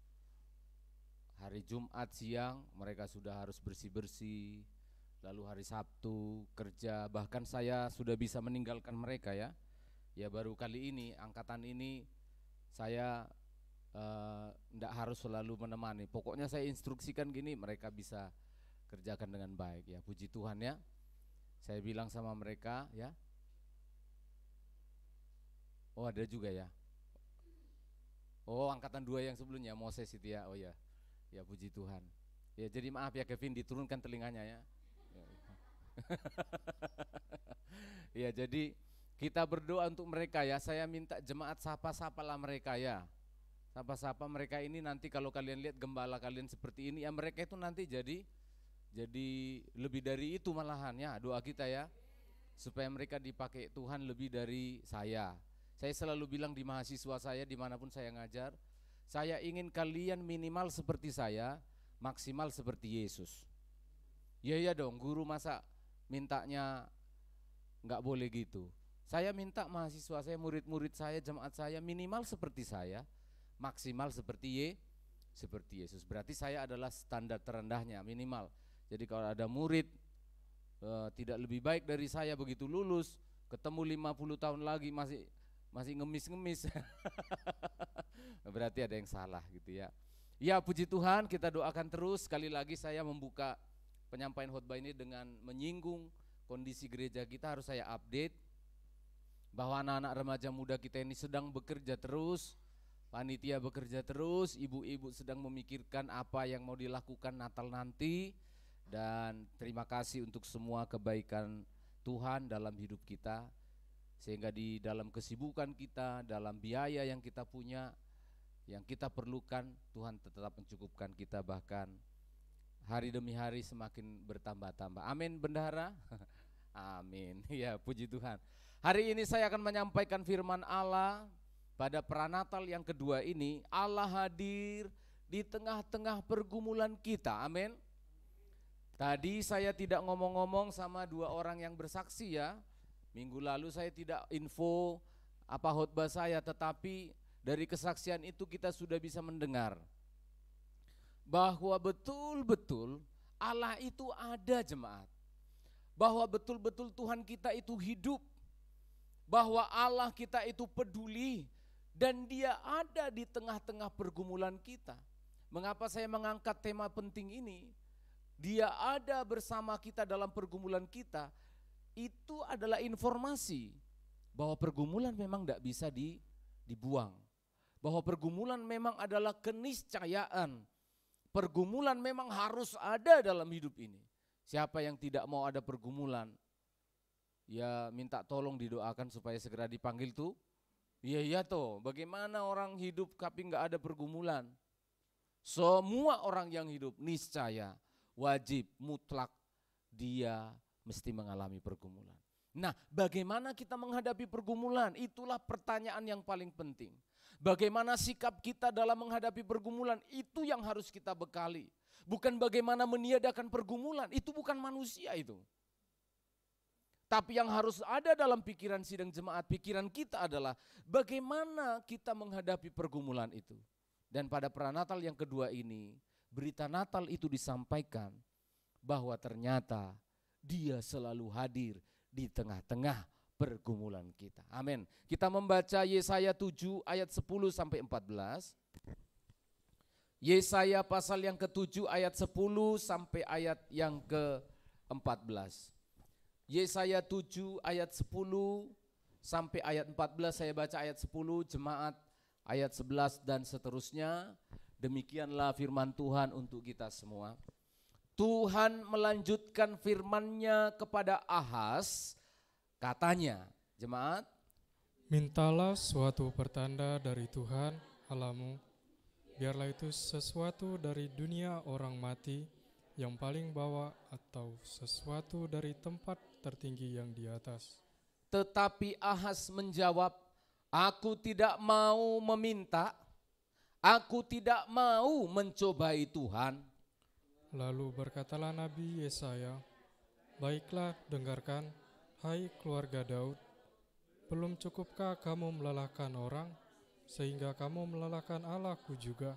hari Jumat siang, mereka sudah harus bersih-bersih. Lalu hari Sabtu kerja, bahkan saya sudah bisa meninggalkan mereka ya. Ya baru kali ini, angkatan ini saya enggak harus selalu menemani. Pokoknya saya instruksikan gini, mereka bisa kerjakan dengan baik ya. Puji Tuhan ya. Saya bilang sama mereka ya. Oh ada juga ya. Oh angkatan 2 yang sebelumnya, Moses itu ya. Oh ya. Ya puji Tuhan. Ya jadi maaf ya Kevin, diturunkan telinganya ya. Ya jadi kita berdoa untuk mereka ya. Saya minta jemaat sapa-sapalah mereka ya. Sapa-sapa mereka ini, nanti kalau kalian lihat gembala kalian seperti ini ya, mereka itu nanti jadi lebih dari itu malahan ya. Doa kita ya, supaya mereka dipakai Tuhan lebih dari saya. Saya selalu bilang di mahasiswa saya, dimanapun saya ngajar, saya ingin kalian minimal seperti saya, maksimal seperti Yesus. Ya dong, guru masa mintanya nggak boleh gitu. Saya minta mahasiswa saya, murid-murid saya, jemaat saya minimal seperti saya, maksimal seperti Yesus. Berarti saya adalah standar terendahnya, minimal. Jadi kalau ada murid tidak lebih baik dari saya, begitu lulus ketemu 50 tahun lagi masih ngemis-ngemis berarti ada yang salah gitu ya. Ya, puji Tuhan, kita doakan terus. Sekali lagi saya membuka penyampaian khotbah ini dengan menyinggung kondisi gereja kita. Harus saya update bahwa anak-anak remaja muda kita ini sedang bekerja terus, panitia bekerja terus, ibu-ibu sedang memikirkan apa yang mau dilakukan Natal nanti. Dan terima kasih untuk semua kebaikan Tuhan dalam hidup kita, sehingga di dalam kesibukan kita, dalam biaya yang kita punya, yang kita perlukan, Tuhan tetap mencukupkan kita, bahkan hari demi hari semakin bertambah-tambah. Amin, bendahara. Amin. Ya, puji Tuhan. Hari ini saya akan menyampaikan firman Allah. Pada pranatal yang kedua ini, Allah hadir di tengah-tengah pergumulan kita. Amin. Tadi saya tidak ngomong-ngomong sama dua orang yang bersaksi ya. Minggu lalu saya tidak info apa khotbah saya, tetapi dari kesaksian itu kita sudah bisa mendengar bahwa betul-betul Allah itu ada, jemaat. Bahwa betul-betul Tuhan kita itu hidup. Bahwa Allah kita itu peduli dan Dia ada di tengah-tengah pergumulan kita. Mengapa saya mengangkat tema penting ini? Dia ada bersama kita dalam pergumulan kita. Itu adalah informasi bahwa pergumulan memang tidak bisa dibuang. Bahwa pergumulan memang adalah keniscayaan. Pergumulan memang harus ada dalam hidup ini. Siapa yang tidak mau ada pergumulan, ya minta tolong didoakan supaya segera dipanggil tuh. Iya toh, bagaimana orang hidup tapi nggak ada pergumulan? Semua orang yang hidup niscaya, wajib, mutlak, dia mesti mengalami pergumulan. Nah, bagaimana kita menghadapi pergumulan? Itulah pertanyaan yang paling penting. Bagaimana sikap kita dalam menghadapi pergumulan, itu yang harus kita bekali. Bukan bagaimana meniadakan pergumulan, itu bukan manusia itu. Tapi yang harus ada dalam pikiran sidang jemaat, pikiran kita adalah bagaimana kita menghadapi pergumulan itu. Dan pada pranatal yang kedua ini, berita Natal itu disampaikan bahwa ternyata Dia selalu hadir di tengah-tengah pergumulan kita. Amin. Kita membaca Yesaya 7 ayat 10 sampai 14. Yesaya pasal yang ke-7 ayat 10 sampai ayat yang ke-14. Yesaya 7 ayat 10 sampai ayat 14, saya baca ayat 10, jemaat ayat 11 dan seterusnya. Demikianlah firman Tuhan untuk kita semua. Tuhan melanjutkan firman-Nya kepada Ahaz, katanya, jemaat, mintalah suatu pertanda dari Tuhan Allahmu, biarlah itu sesuatu dari dunia orang mati yang paling bawah atau sesuatu dari tempat tertinggi yang di atas. Tetapi Ahaz menjawab, aku tidak mau meminta, aku tidak mau mencobai Tuhan. Lalu berkatalah Nabi Yesaya, baiklah dengarkan, hai keluarga Daud, belum cukupkah kamu melelahkan orang, sehingga kamu melelahkan Allahku juga?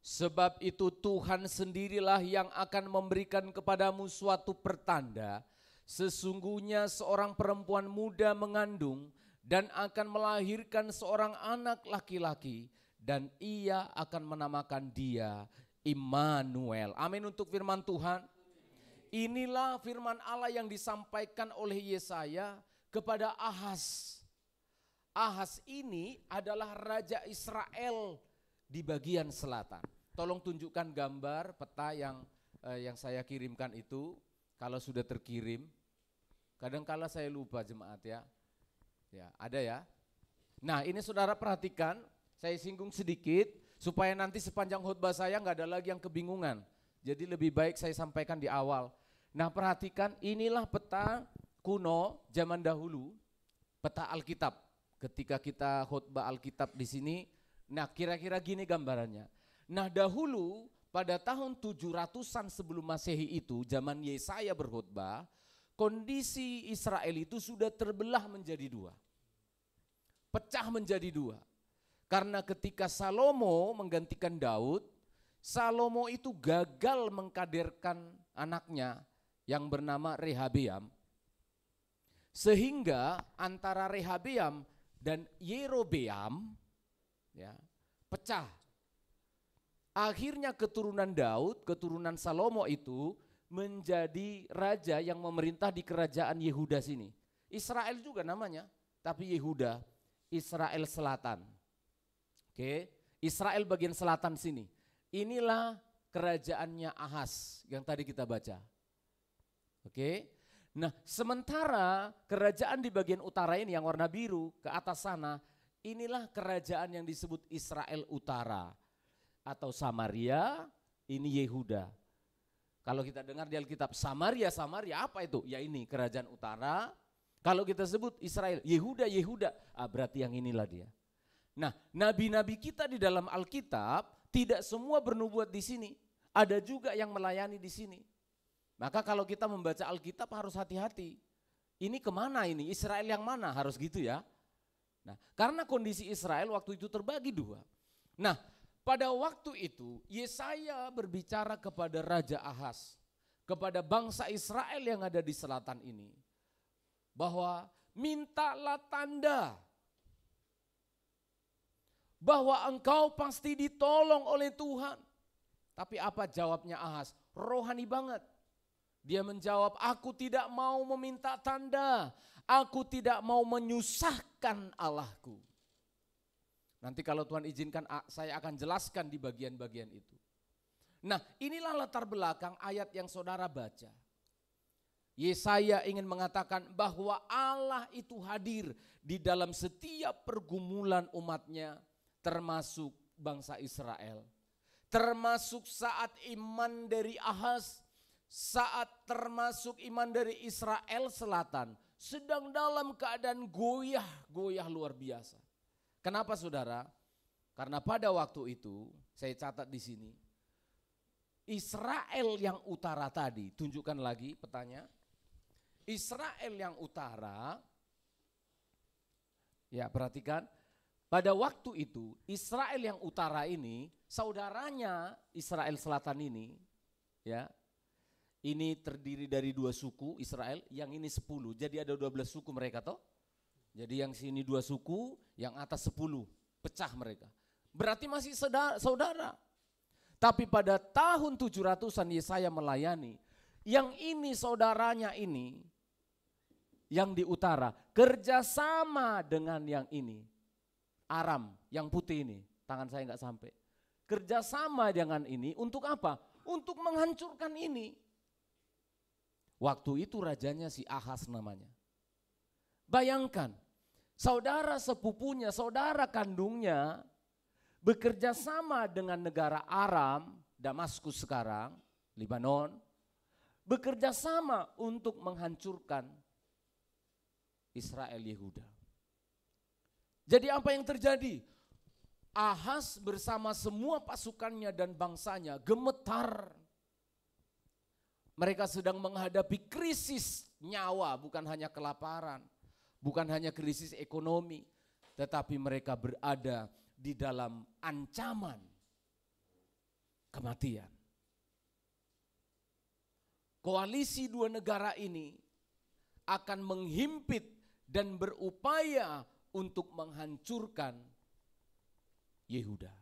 Sebab itu Tuhan sendirilah yang akan memberikan kepadamu suatu pertanda. Sesungguhnya seorang perempuan muda mengandung dan akan melahirkan seorang anak laki-laki, dan ia akan menamakan dia Immanuel. Amin untuk firman Tuhan. Inilah firman Allah yang disampaikan oleh Yesaya kepada Ahaz. Ahaz ini adalah raja Israel di bagian selatan. Tolong tunjukkan gambar peta yang saya kirimkan itu, kalau sudah terkirim. Kadang-kala saya lupa jemaat ya. Ya, ada ya. Nah, ini saudara perhatikan, saya singgung sedikit supaya nanti sepanjang khotbah saya nggak ada lagi yang kebingungan. Jadi lebih baik saya sampaikan di awal. Nah, perhatikan, inilah peta kuno zaman dahulu, peta Alkitab. Ketika kita khotbah Alkitab di sini, nah kira-kira gini gambarannya. Nah, dahulu pada tahun 700-an sebelum Masehi itu, zaman Yesaya berkhotbah, kondisi Israel itu sudah terbelah menjadi dua. Pecah menjadi dua. Karena ketika Salomo menggantikan Daud, Salomo itu gagal mengkaderkan anaknya yang bernama Rehabeam. Sehingga antara Rehabeam dan Yerobeam ya, pecah. Akhirnya keturunan Daud, keturunan Salomo itu menjadi raja yang memerintah di kerajaan Yehuda sini. Israel juga namanya, tapi Yehuda, Israel Selatan. Oke, Israel bagian selatan sini. Inilah kerajaannya Ahaz yang tadi kita baca. Oke. Nah, sementara kerajaan di bagian utara ini yang warna biru ke atas sana, inilah kerajaan yang disebut Israel Utara atau Samaria, ini Yehuda. Kalau kita dengar di Alkitab Samaria, Samaria apa itu? Ya ini kerajaan utara. Kalau kita sebut Israel, Yehuda, Yehuda, berarti yang inilah dia. Nah, nabi-nabi kita di dalam Alkitab tidak semua bernubuat di sini. Ada juga yang melayani di sini. Maka kalau kita membaca Alkitab harus hati-hati. Ini kemana ini? Israel yang mana? Harus gitu ya. Nah, karena kondisi Israel waktu itu terbagi dua. Nah, pada waktu itu Yesaya berbicara kepada Raja Ahaz, kepada bangsa Israel yang ada di selatan ini, bahwa mintalah tanda bahwa engkau pasti ditolong oleh Tuhan. Tapi apa jawabnya Ahaz? Rohani banget. Dia menjawab, aku tidak mau meminta tanda, aku tidak mau menyusahkan Allahku. Nanti kalau Tuhan izinkan saya akan jelaskan di bagian-bagian itu. Nah, inilah latar belakang ayat yang saudara baca. Yesaya ingin mengatakan bahwa Allah itu hadir di dalam setiap pergumulan umatnya, termasuk bangsa Israel. Termasuk saat iman dari Ahaz, saat termasuk iman dari Israel Selatan, sedang dalam keadaan goyah luar biasa. Kenapa saudara? Karena pada waktu itu, saya catat di sini, Israel yang utara tadi, tunjukkan lagi petanya. Israel yang utara, ya perhatikan, pada waktu itu Israel yang utara ini, saudaranya Israel Selatan ini, ya, ini terdiri dari 2 suku Israel, yang ini 10, jadi ada 12 suku mereka toh. Jadi yang sini 2 suku, yang atas 10, pecah mereka. Berarti masih saudara. Tapi pada tahun 700-an Yesaya melayani, yang ini saudaranya ini, yang di utara, kerjasama dengan yang ini. Aram, yang putih ini, tangan saya enggak sampai. Kerjasama dengan ini untuk apa? Untuk menghancurkan ini. Waktu itu rajanya si Ahaz namanya. Bayangkan, saudara sepupunya, saudara kandungnya bekerja sama dengan negara Aram, Damaskus sekarang, Lebanon, bekerja sama untuk menghancurkan Israel Yehuda. Jadi apa yang terjadi? Ahaz bersama semua pasukannya dan bangsanya gemetar. Mereka sedang menghadapi krisis nyawa, bukan hanya kelaparan, bukan hanya krisis ekonomi, tetapi mereka berada di dalam ancaman kematian. Koalisi 2 negara ini akan menghimpit dan berupaya untuk menghancurkan Yehuda.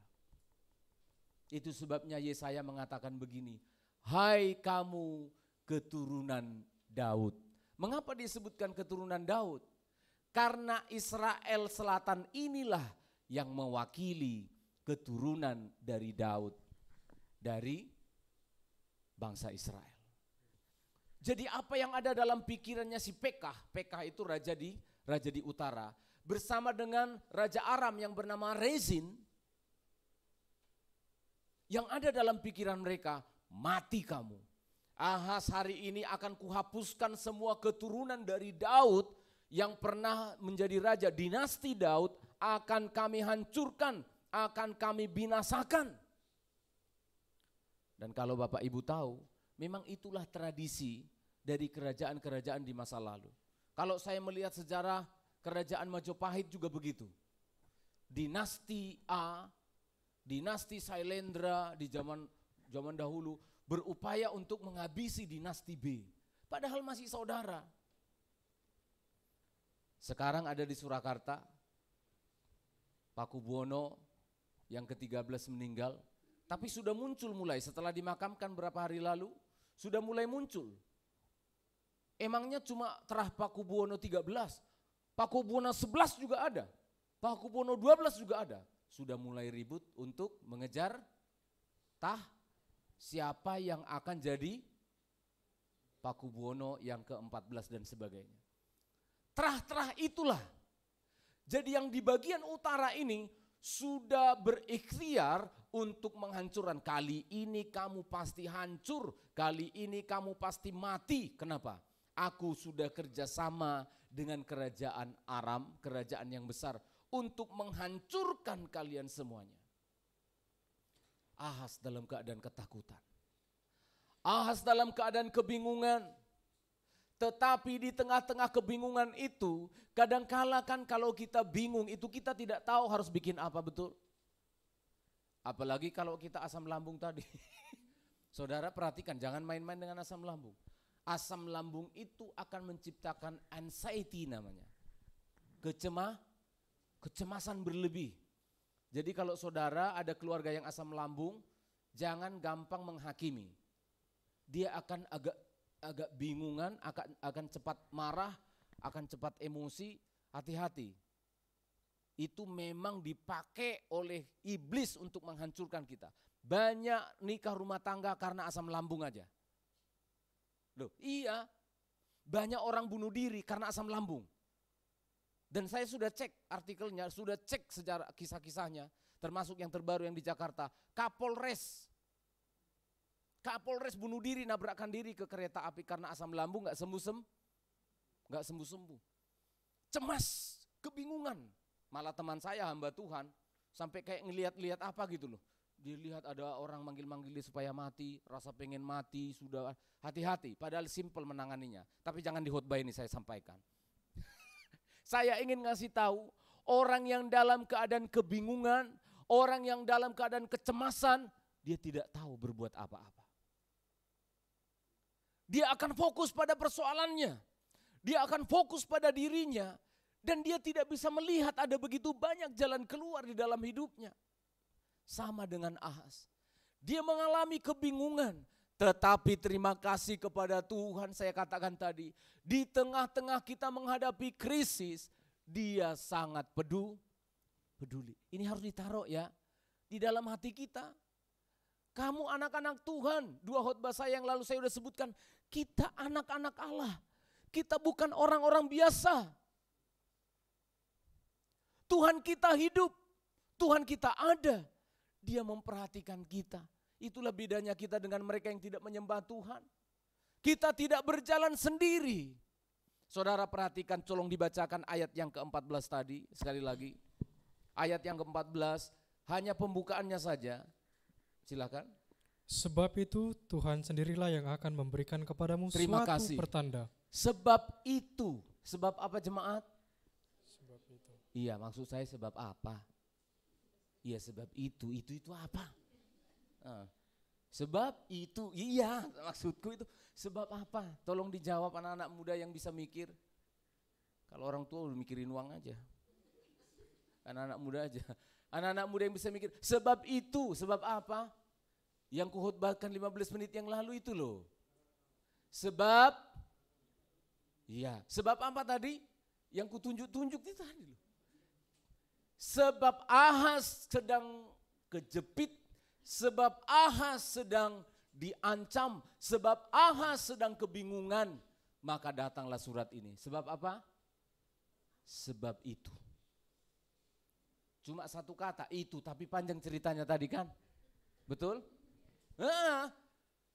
Itu sebabnya Yesaya mengatakan begini, hai kamu keturunan Daud. Mengapa disebutkan keturunan Daud? Karena Israel Selatan inilah yang mewakili keturunan dari Daud, dari bangsa Israel. Jadi apa yang ada dalam pikirannya si Pekah itu raja di utara, bersama dengan raja Aram yang bernama Rezin, yang ada dalam pikiran mereka, mati kamu. Ahaz hari ini akan kuhapuskan semua keturunan dari Daud yang pernah menjadi raja, dinasti Daud akan kami hancurkan, akan kami binasakan. Dan kalau Bapak Ibu tahu, memang itulah tradisi dari kerajaan-kerajaan di masa lalu. Kalau saya melihat sejarah kerajaan Majapahit juga begitu. Dinasti A, dinasti Sailendra di zaman dahulu berupaya untuk menghabisi dinasti B. Padahal masih saudara. Sekarang ada di Surakarta, Paku Buwono yang ke-13 meninggal, Tapi sudah muncul mulai setelah dimakamkan berapa hari lalu, sudah mulai muncul. Emangnya cuma Terah Pakubuwono 13, Pakubuwono 11 juga ada, Pakubuwono 12 juga ada. Sudah mulai ribut untuk mengejar siapa yang akan jadi Pakubuwono yang ke-14 dan sebagainya. Terah-terah itulah. Jadi yang di bagian utara ini sudah berikhtiar untuk menghancurkan. Kali ini kamu pasti hancur, kali ini kamu pasti mati. Kenapa? Aku sudah kerjasama dengan kerajaan Aram, kerajaan yang besar, untuk menghancurkan kalian semuanya. Ahas dalam keadaan ketakutan. Ahas dalam keadaan kebingungan. Tetapi di tengah-tengah kebingungan itu, kadangkala kan kalau kita bingung itu kita tidak tahu harus bikin apa, betul? Apalagi kalau kita asam lambung tadi. Saudara perhatikan, jangan main-main dengan asam lambung. Asam lambung itu akan menciptakan anxiety namanya. Kecemasan berlebih. Jadi kalau saudara ada keluarga yang asam lambung, jangan gampang menghakimi. Dia akan agak bingungan, akan cepat marah, akan cepat emosi, hati-hati. Itu memang dipakai oleh iblis untuk menghancurkan kita. Banyak nikah rumah tangga karena asam lambung aja. Loh, iya, banyak orang bunuh diri karena asam lambung. Dan saya sudah cek artikelnya, sudah cek sejarah kisah-kisahnya, termasuk yang terbaru yang di Jakarta. Kapolres bunuh diri, nabrakkan diri ke kereta api karena asam lambung, nggak sembuh-sembuh. Cemas, kebingungan. Malah teman saya hamba Tuhan sampai kayak ngelihat-lihat apa gitu loh. Dia lihat ada orang manggil-manggil dia supaya mati, rasa pengen mati, sudah hati-hati. Padahal simpel menanganinya. Tapi jangan di khotbah ini saya sampaikan. Saya ingin ngasih tahu orang yang dalam keadaan kebingungan, orang yang dalam keadaan kecemasan, dia tidak tahu berbuat apa-apa. Dia akan fokus pada persoalannya. Dia akan fokus pada dirinya. Dan dia tidak bisa melihat ada begitu banyak jalan keluar di dalam hidupnya. Sama dengan Ahas. Dia mengalami kebingungan. Tetapi terima kasih kepada Tuhan, saya katakan tadi. Di tengah-tengah kita menghadapi krisis, dia sangat peduli. Ini harus ditaruh ya di dalam hati kita. Kamu anak-anak Tuhan. 2 khotbah saya yang lalu saya sudah sebutkan. Kita anak-anak Allah. Kita bukan orang-orang biasa. Tuhan kita hidup. Tuhan kita ada. Dia memperhatikan kita. Itulah bedanya kita dengan mereka yang tidak menyembah Tuhan. Kita tidak berjalan sendiri. Saudara perhatikan, tolong dibacakan ayat yang ke-14 tadi. Sekali lagi. Ayat yang ke-14, hanya pembukaannya saja. Silakan. Sebab itu Tuhan sendirilah yang akan memberikan kepadamu Terima suatu kasih. pertanda. Sebab itu. Sebab apa jemaat? Sebab itu. Iya, maksud saya sebab apa? Iya, sebab itu apa? Sebab itu, iya maksudku itu sebab apa? Tolong dijawab anak-anak muda yang bisa mikir. Kalau orang tua udah mikirin uang aja. Anak-anak muda aja. Anak-anak muda yang bisa mikir, sebab itu, sebab apa? Yang kukhotbahkan 15 menit yang lalu itu loh. Sebab, iya, sebab apa tadi? Yang kutunjuk-tunjuk itu tadi loh. Sebab Ahas sedang kejepit, sebab Ahas sedang diancam, sebab Ahas sedang kebingungan, maka datanglah surat ini. Sebab apa? Sebab itu. Cuma satu kata itu, tapi panjang ceritanya tadi kan? Betul?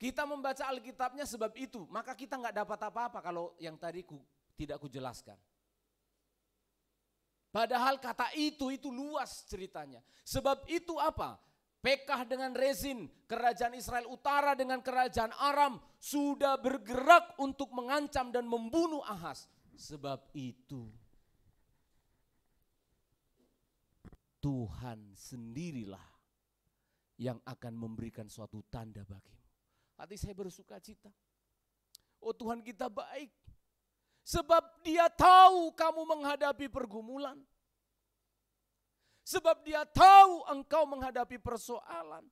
Kita membaca Alkitabnya sebab itu, maka kita nggak dapat apa-apa kalau yang tadi tidak kujelaskan. Padahal kata itu luas ceritanya. Sebab itu apa? Pekah dengan Rezin, kerajaan Israel Utara dengan kerajaan Aram sudah bergerak untuk mengancam dan membunuh Ahas. Sebab itu Tuhan sendirilah yang akan memberikan suatu tanda bagimu. Hati saya bersuka cita. Oh Tuhan kita baik. Sebab Dia tahu kamu menghadapi pergumulan. Sebab Dia tahu engkau menghadapi persoalan.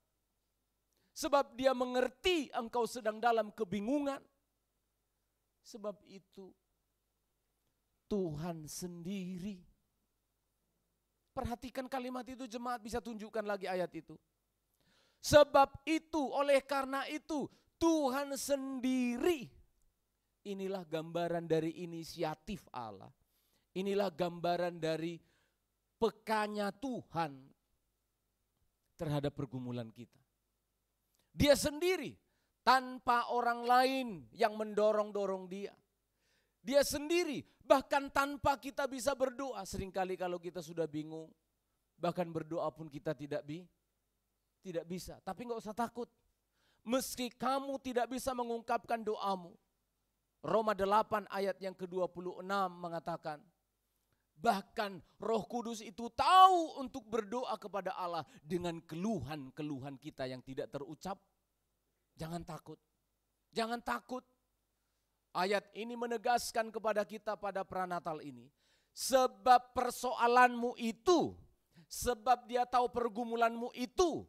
Sebab dia mengerti engkau sedang dalam kebingungan. Sebab itu Tuhan sendiri. Perhatikan kalimat itu jemaat, bisa tunjukkan lagi ayat itu. Sebab itu, oleh karena itu, Tuhan sendiri. Inilah gambaran dari inisiatif Allah. Inilah gambaran dari pekanya Tuhan terhadap pergumulan kita. Dia sendiri, tanpa orang lain yang mendorong-dorong dia. Dia sendiri, bahkan tanpa kita bisa berdoa. Seringkali kalau kita sudah bingung, bahkan berdoa pun kita tidak bisa. Tapi enggak usah takut. Meski kamu tidak bisa mengungkapkan doamu. Roma 8 ayat yang ke-26 mengatakan, bahkan Roh Kudus itu tahu untuk berdoa kepada Allah dengan keluhan-keluhan kita yang tidak terucap. Jangan takut. Jangan takut. Ayat ini menegaskan kepada kita pada pranatal ini. Sebab persoalanmu itu, sebab dia tahu pergumulanmu itu,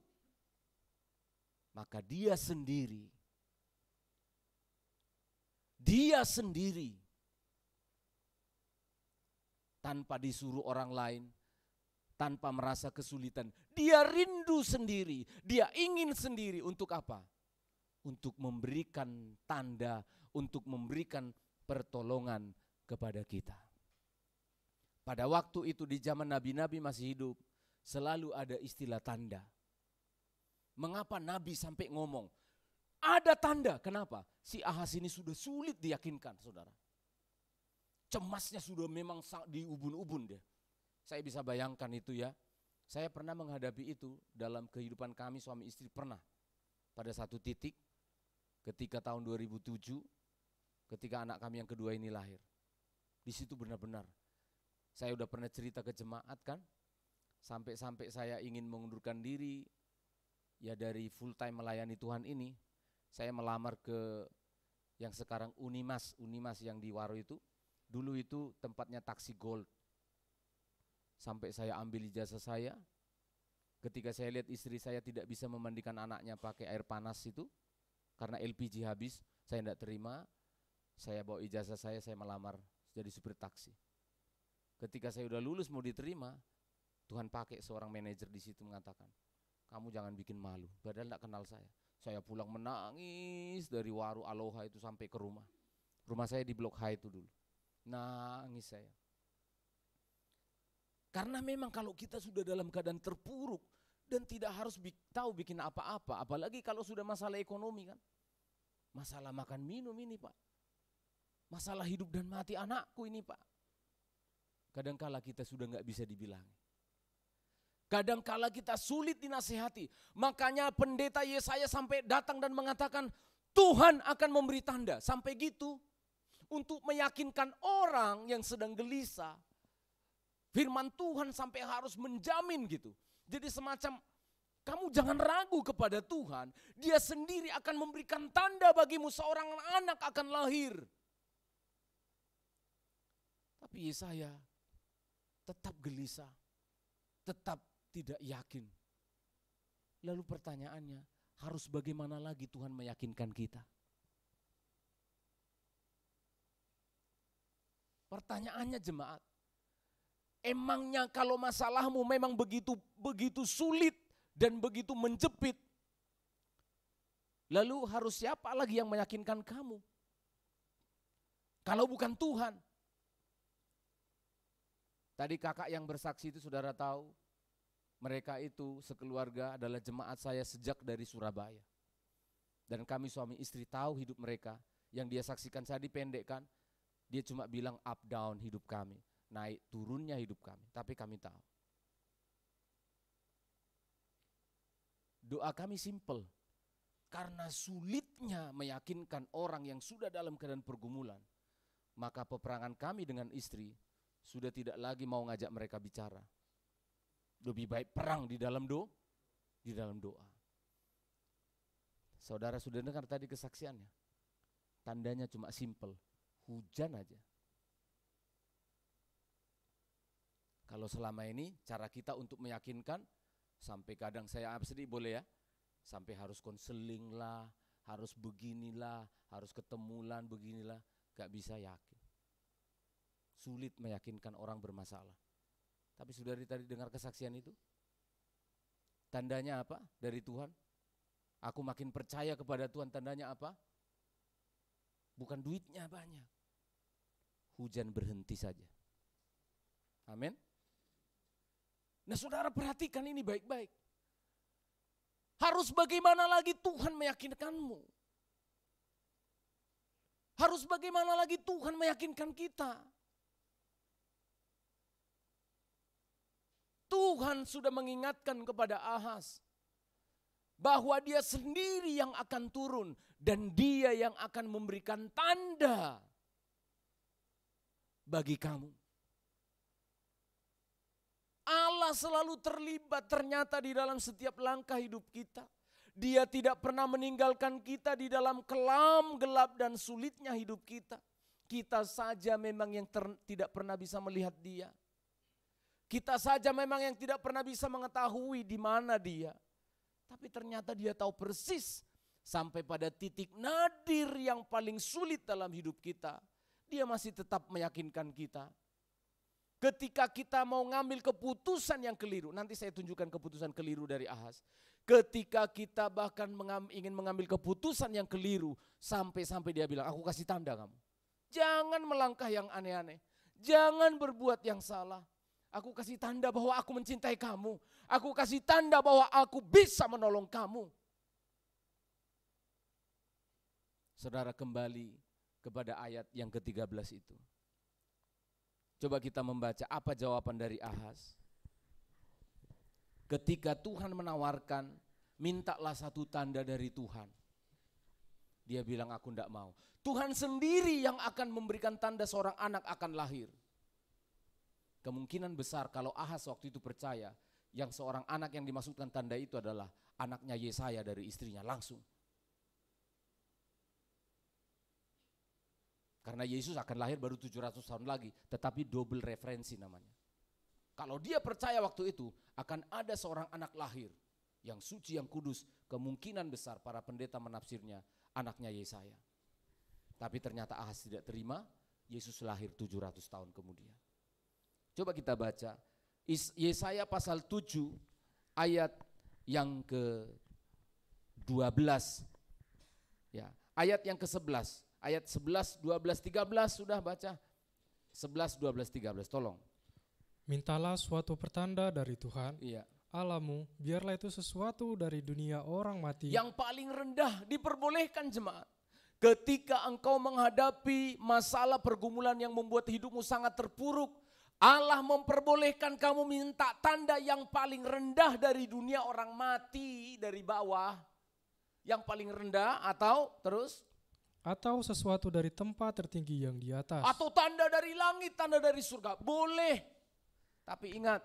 maka dia sendiri tanpa disuruh orang lain, tanpa merasa kesulitan, dia rindu sendiri, dia ingin sendiri untuk apa? Untuk memberikan tanda, untuk memberikan pertolongan kepada kita. Pada waktu itu di zaman nabi-nabi masih hidup, selalu ada istilah tanda. Mengapa Nabi sampai ngomong, ada tanda, kenapa? Si Ahaz ini sudah sulit diyakinkan, saudara. Cemasnya sudah memang di ubun-ubun dia. Saya bisa bayangkan itu ya. Saya pernah menghadapi itu dalam kehidupan kami suami istri, pernah. Pada satu titik, ketika tahun 2007, ketika anak kami yang kedua ini lahir. Di situ benar-benar, saya udah pernah cerita ke jemaat kan, sampai-sampai saya ingin mengundurkan diri, ya dari full time melayani Tuhan ini, saya melamar ke yang sekarang Unimas yang di Waro itu. Dulu itu tempatnya taksi gold. Sampai saya ambil ijazah saya. Ketika saya lihat istri saya tidak bisa memandikan anaknya pakai air panas itu, karena LPG habis, saya tidak terima. Saya bawa ijazah saya melamar jadi supir taksi. Ketika saya udah lulus mau diterima, Tuhan pakai seorang manajer di situ mengatakan, kamu jangan bikin malu, padahal tidak kenal saya. Saya pulang menangis dari Waru Aloha itu sampai ke rumah. Rumah saya di Blok H itu dulu. Nangis saya. Karena memang kalau kita sudah dalam keadaan terpuruk dan tidak harus tahu bikin apa-apa, apalagi kalau sudah masalah ekonomi kan. Masalah makan minum ini Pak. Masalah hidup dan mati anakku ini Pak. Kadangkala kita sudah nggak bisa dibilangi. Kadangkala kita sulit dinasihati. Makanya pendeta Yesaya sampai datang dan mengatakan, Tuhan akan memberi tanda. Sampai gitu, untuk meyakinkan orang yang sedang gelisah. Firman Tuhan sampai harus menjamin gitu. Jadi semacam, kamu jangan ragu kepada Tuhan. Dia sendiri akan memberikan tanda bagimu, seorang anak akan lahir. Tapi Yesaya tetap gelisah, tetap tidak yakin. Lalu pertanyaannya, harus bagaimana lagi Tuhan meyakinkan kita? Pertanyaannya jemaat, emangnya kalau masalahmu memang begitu sulit dan begitu menjepit, lalu harus siapa lagi yang meyakinkan kamu? Kalau bukan Tuhan. Tadi kakak yang bersaksi itu saudara tahu, mereka itu sekeluarga adalah jemaat saya sejak dari Surabaya. Dan kami suami istri tahu hidup mereka. Yang dia saksikan, saya dipendekkan, dia cuma bilang up down hidup kami. Naik turunnya hidup kami, tapi kami tahu. Doa kami simple. Karena sulitnya meyakinkan orang yang sudah dalam keadaan pergumulan, maka peperangan kami dengan istri sudah tidak lagi mau ngajak mereka bicara. Lebih baik perang di dalam doa. Saudara sudah dengar tadi kesaksiannya. Tandanya cuma simple, hujan aja. Kalau selama ini cara kita untuk meyakinkan, sampai kadang saya sedih boleh ya, Sampai harus konseling lah, harus beginilah, harus ketemulan beginilah. Gak bisa yakin. Sulit meyakinkan orang bermasalah. Tapi saudari tadi dengar kesaksian itu? Tandanya apa dari Tuhan? Aku makin percaya kepada Tuhan, tandanya apa? Bukan duitnya banyak. Hujan berhenti saja. Amin. Nah saudara perhatikan ini baik-baik. Harus bagaimana lagi Tuhan meyakinkanmu? Harus bagaimana lagi Tuhan meyakinkan kita? Tuhan sudah mengingatkan kepada Ahaz bahwa dia sendiri yang akan turun dan dia yang akan memberikan tanda bagi kamu. Allah selalu terlibat ternyata di dalam setiap langkah hidup kita. Dia tidak pernah meninggalkan kita di dalam kelam, gelap dan sulitnya hidup kita. Kita saja memang yang tidak pernah bisa melihat dia. Kita saja memang yang tidak pernah bisa mengetahui di mana dia. Tapi ternyata dia tahu persis sampai pada titik nadir yang paling sulit dalam hidup kita. Dia masih tetap meyakinkan kita. Ketika kita mau ngambil keputusan yang keliru, nanti saya tunjukkan keputusan keliru dari Ahaz. Ketika kita bahkan ingin mengambil keputusan yang keliru, sampai-sampai dia bilang, aku kasih tanda kamu. Jangan melangkah yang aneh-aneh, jangan berbuat yang salah. Aku kasih tanda bahwa aku mencintai kamu. Aku kasih tanda bahwa aku bisa menolong kamu. Saudara kembali kepada ayat yang ke-13 itu. Coba kita membaca apa jawaban dari Ahaz. Ketika Tuhan menawarkan, mintalah satu tanda dari Tuhan. Dia bilang aku tidak mau. Tuhan sendiri yang akan memberikan tanda seorang anak akan lahir. Kemungkinan besar kalau Ahaz waktu itu percaya, yang seorang anak yang dimaksudkan tanda itu adalah anaknya Yesaya dari istrinya langsung. Karena Yesus akan lahir baru 700 tahun lagi, tetapi double referensi namanya. Kalau dia percaya waktu itu akan ada seorang anak lahir yang suci, yang kudus, kemungkinan besar para pendeta menafsirnya anaknya Yesaya. Tapi ternyata Ahaz tidak terima, Yesus lahir 700 tahun kemudian. Coba kita baca Yesaya pasal 7 ayat yang ke-12. Ya, ayat yang ke-11. Ayat 11, 12, 13 sudah baca. 11, 12, 13 tolong. Mintalah suatu pertanda dari Tuhan, Iya. Allahmu, biarlah itu sesuatu dari dunia orang mati. Yang paling rendah diperbolehkan jemaat. Ketika engkau menghadapi masalah pergumulan yang membuat hidupmu sangat terpuruk, Allah memperbolehkan kamu minta tanda yang paling rendah dari dunia orang mati, dari bawah. Yang paling rendah atau terus? Atau sesuatu dari tempat tertinggi yang di atas. Atau tanda dari langit, tanda dari surga. Boleh. Tapi ingat,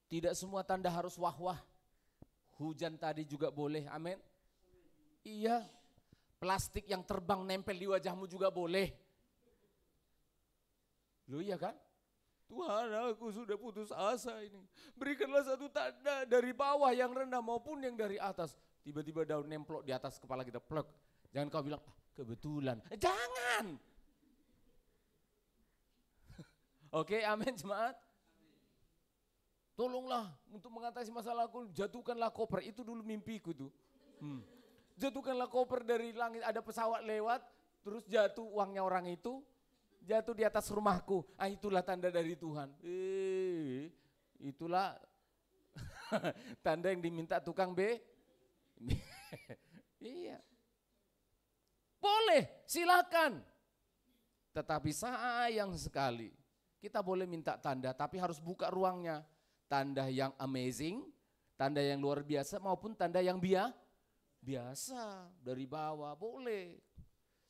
tidak semua tanda harus wah-wah. Hujan tadi juga boleh, amin. Iya, plastik yang terbang nempel di wajahmu juga boleh. Loh iya kan? Tuhan, aku sudah putus asa ini. Berikanlah satu tanda dari bawah yang rendah maupun yang dari atas. Tiba-tiba daun nemplok di atas kepala kita, plek. Jangan kau bilang, kebetulan. Jangan. Oke, amin jemaat. Tolonglah untuk mengatasi masalahku, jatuhkanlah koper. Itu dulu mimpiku tuh. Jatuhkanlah koper dari langit, ada pesawat lewat, terus jatuh uangnya orang itu, jatuh di atas rumahku. Itulah tanda dari Tuhan. Itulah tanda yang diminta tukang B. Iya. Boleh, silakan. Tetapi sayang sekali, kita boleh minta tanda, tapi harus buka ruangnya. Tanda yang amazing, tanda yang luar biasa maupun tanda yang biasa dari bawah, boleh.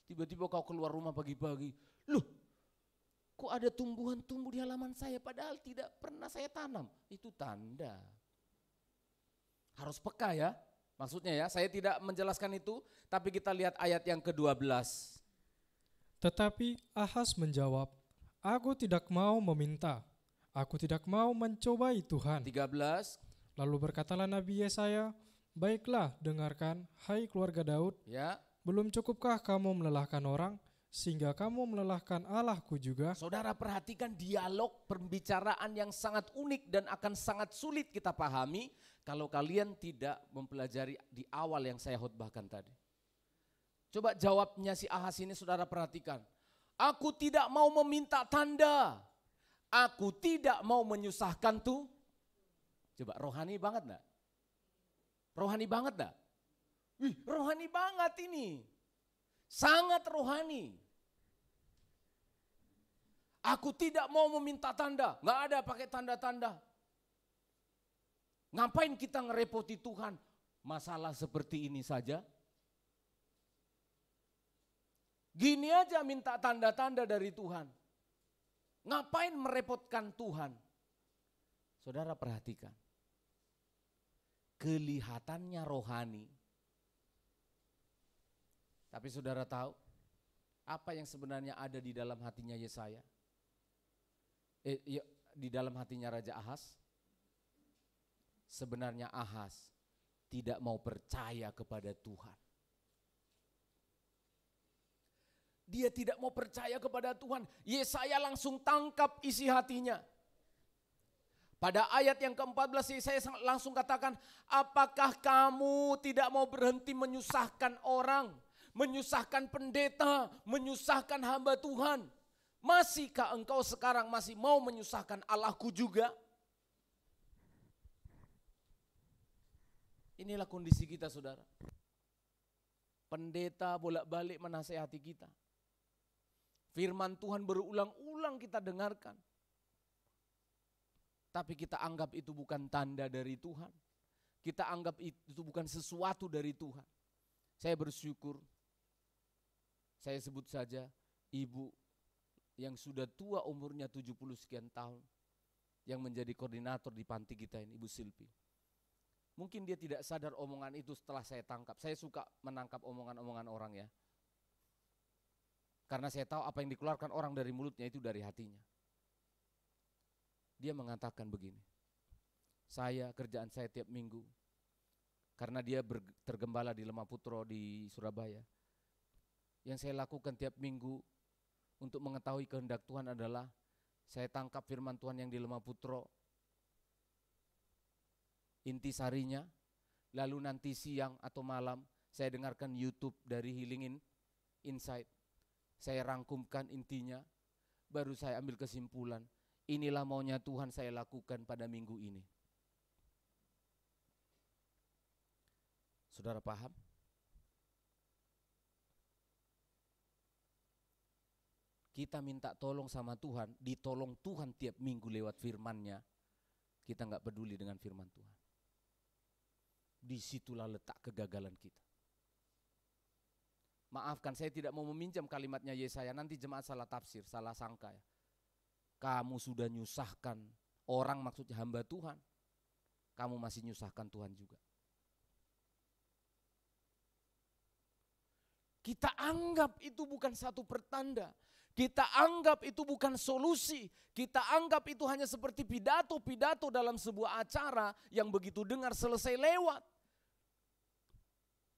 Tiba-tiba kau keluar rumah pagi-pagi, loh kok ada tumbuhan tumbuh di halaman saya padahal tidak pernah saya tanam. Itu tanda. Harus peka ya, maksudnya ya, saya tidak menjelaskan itu, tapi kita lihat ayat yang ke-12. Tetapi Ahaz menjawab, aku tidak mau meminta, aku tidak mau mencobai Tuhan. 13. Lalu berkatalah Nabi Yesaya, Baiklah, dengarkan, hai keluarga Daud, Ya, belum cukupkah kamu melelahkan orang, sehingga kamu melelahkan Allahku juga? saudara perhatikan dialog pembicaraan yang sangat unik dan akan sangat sulit kita pahami kalau kalian tidak mempelajari di awal yang saya khotbahkan tadi. Coba jawabnya si Ahas ini saudara perhatikan. Aku tidak mau meminta tanda. Aku tidak mau menyusahkan tuh. Coba rohani banget enggak? Rohani banget enggak? Wih, rohani banget ini. Sangat rohani. Aku tidak mau meminta tanda. Enggak ada pakai tanda-tanda. Ngapain kita ngerepoti Tuhan? Masalah seperti ini saja. Gini aja minta tanda-tanda dari Tuhan. Ngapain merepotkan Tuhan? Saudara perhatikan. Kelihatannya rohani. Tapi saudara tahu apa yang sebenarnya ada di dalam hatinya Yesaya? Di dalam hatinya Raja Ahas? Sebenarnya Ahas tidak mau percaya kepada Tuhan. Dia tidak mau percaya kepada Tuhan. Yesaya langsung tangkap isi hatinya. Pada ayat yang ke-14 Yesaya langsung katakan, apakah kamu tidak mau berhenti menyusahkan orang, menyusahkan pendeta, menyusahkan hamba Tuhan? Masihkah engkau sekarang masih mau menyusahkan Allahku juga? Inilah kondisi kita saudara. Pendeta bolak-balik menasehati kita. Firman Tuhan berulang-ulang kita dengarkan. Tapi kita anggap itu bukan tanda dari Tuhan. Kita anggap itu bukan sesuatu dari Tuhan. Saya bersyukur, saya sebut saja ibu yang sudah tua umurnya 70 sekian tahun. Yang menjadi koordinator di panti kita ini, Ibu Silpi. Mungkin dia tidak sadar omongan itu setelah saya tangkap. Saya suka menangkap omongan-omongan orang ya. Karena saya tahu apa yang dikeluarkan orang dari mulutnya itu dari hatinya. Dia mengatakan begini, kerjaan saya tiap minggu, karena dia tergembala di Lemah Putro di Surabaya. Yang saya lakukan tiap minggu untuk mengetahui kehendak Tuhan adalah, saya tangkap firman Tuhan yang di Lemah Putro, intisarinya, lalu nanti siang atau malam saya dengarkan YouTube dari Healing Insight. Saya rangkumkan intinya, baru saya ambil kesimpulan, inilah maunya Tuhan saya lakukan pada minggu ini. Saudara paham? Kita minta tolong sama Tuhan, ditolong Tuhan tiap minggu lewat firman-Nya, kita enggak peduli dengan firman Tuhan. Disitulah letak kegagalan kita. Maafkan, saya tidak mau meminjam kalimatnya Yesaya, nanti jemaat salah tafsir, salah sangka ya. Kamu sudah nyusahkan orang, maksudnya hamba Tuhan, kamu masih nyusahkan Tuhan juga. Kita anggap itu bukan satu pertanda, kita anggap itu bukan solusi, kita anggap itu hanya seperti pidato-pidato dalam sebuah acara yang begitu dengar selesai lewat.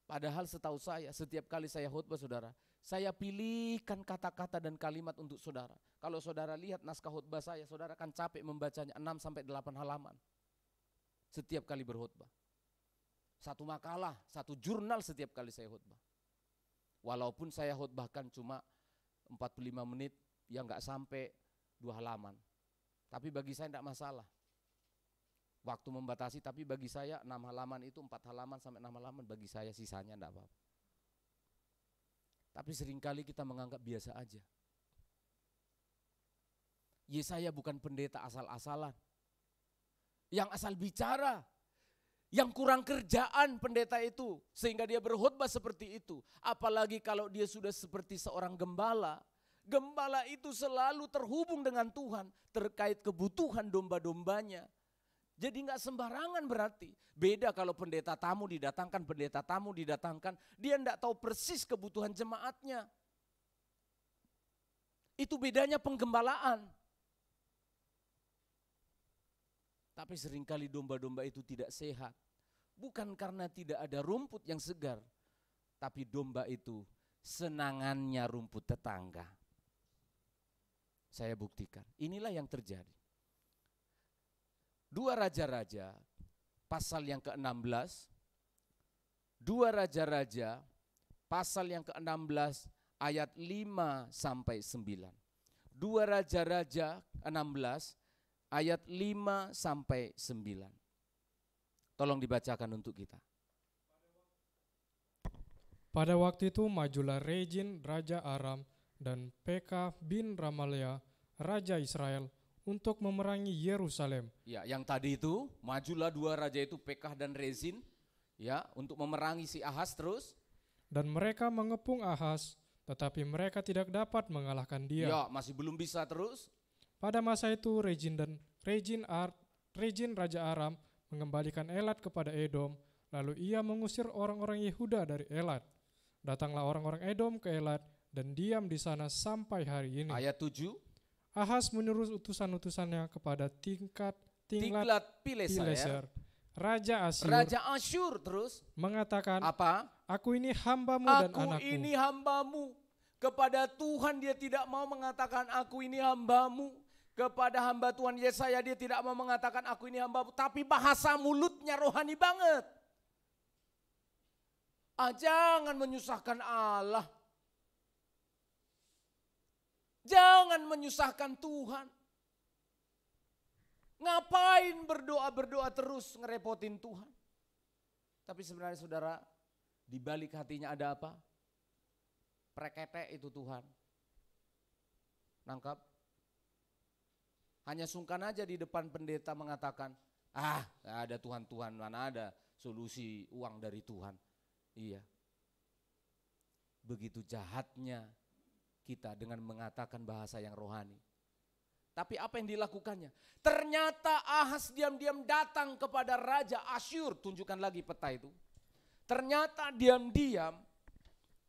Padahal setahu saya, setiap kali saya khotbah saudara, saya pilihkan kata-kata dan kalimat untuk saudara. Kalau saudara lihat naskah khotbah saya, saudara akan capek membacanya 6-8 halaman. Setiap kali berkhotbah. Satu makalah, satu jurnal setiap kali saya khotbah. Walaupun saya khotbahkan cuma 45 menit, ya enggak sampai 2 halaman. Tapi bagi saya enggak masalah. Waktu membatasi, tapi bagi saya 6 halaman itu 4 halaman sampai 6 halaman, bagi saya sisanya enggak apa-apa. Tapi seringkali kita menganggap biasa aja. Yesaya bukan pendeta asal-asalan, yang asal bicara, yang kurang kerjaan pendeta itu, sehingga dia berkhotbah seperti itu. Apalagi kalau dia sudah seperti seorang gembala. Gembala itu selalu terhubung dengan Tuhan, terkait kebutuhan domba-dombanya. Jadi enggak sembarangan berarti. Beda kalau pendeta tamu didatangkan, dia enggak tahu persis kebutuhan jemaatnya. Itu bedanya penggembalaan. Tapi seringkali domba-domba itu tidak sehat. Bukan karena tidak ada rumput yang segar, tapi domba itu senangannya rumput tetangga. Saya buktikan, inilah yang terjadi. 2 Raja-Raja pasal yang ke-16, 2 Raja-Raja pasal yang ke-16 ayat 5 sampai 9. 2 Raja-Raja 16 ayat 5 sampai 9. Tolong dibacakan untuk kita. Pada waktu itu majulah Rezin Raja Aram dan Pekah bin Ramalia Raja Israel untuk memerangi Yerusalem. Ya, yang tadi itu majulah 2 raja itu Pekah dan Rezin ya untuk memerangi si Ahas terus. Dan mereka mengepung Ahas, tetapi mereka tidak dapat mengalahkan dia. Ya, masih belum bisa terus. Pada masa itu Rezin Raja Aram mengembalikan Elat kepada Edom, lalu ia mengusir orang-orang Yehuda dari Elat. Datanglah orang-orang Edom ke Elat dan diam di sana sampai hari ini. Ayat 7. Ahas menyuruh utusan-utusannya kepada Tiglat-Pileser, Raja Asyur, Raja Asyur terus mengatakan, apa? Aku ini hambamu dan Aku anakmu. ini hambamu. Kepada Tuhan dia tidak mau mengatakan aku ini hambamu. Kepada hamba Tuhan Yesaya dia tidak mau mengatakan aku ini hambamu. Tapi bahasa mulutnya rohani banget. Jangan menyusahkan Allah. Jangan menyusahkan Tuhan. Ngapain berdoa-berdoa terus ngerepotin Tuhan. Tapi sebenarnya saudara, di balik hatinya ada apa? Prekete itu Tuhan. Nangkap? Hanya sungkan aja di depan pendeta mengatakan, gak ada Tuhan-Tuhan, mana ada solusi uang dari Tuhan. Iya. Begitu jahatnya kita dengan mengatakan bahasa yang rohani. Tapi apa yang dilakukannya? Ternyata Ahas diam-diam datang kepada Raja Asyur. Tunjukkan lagi peta itu. Ternyata diam-diam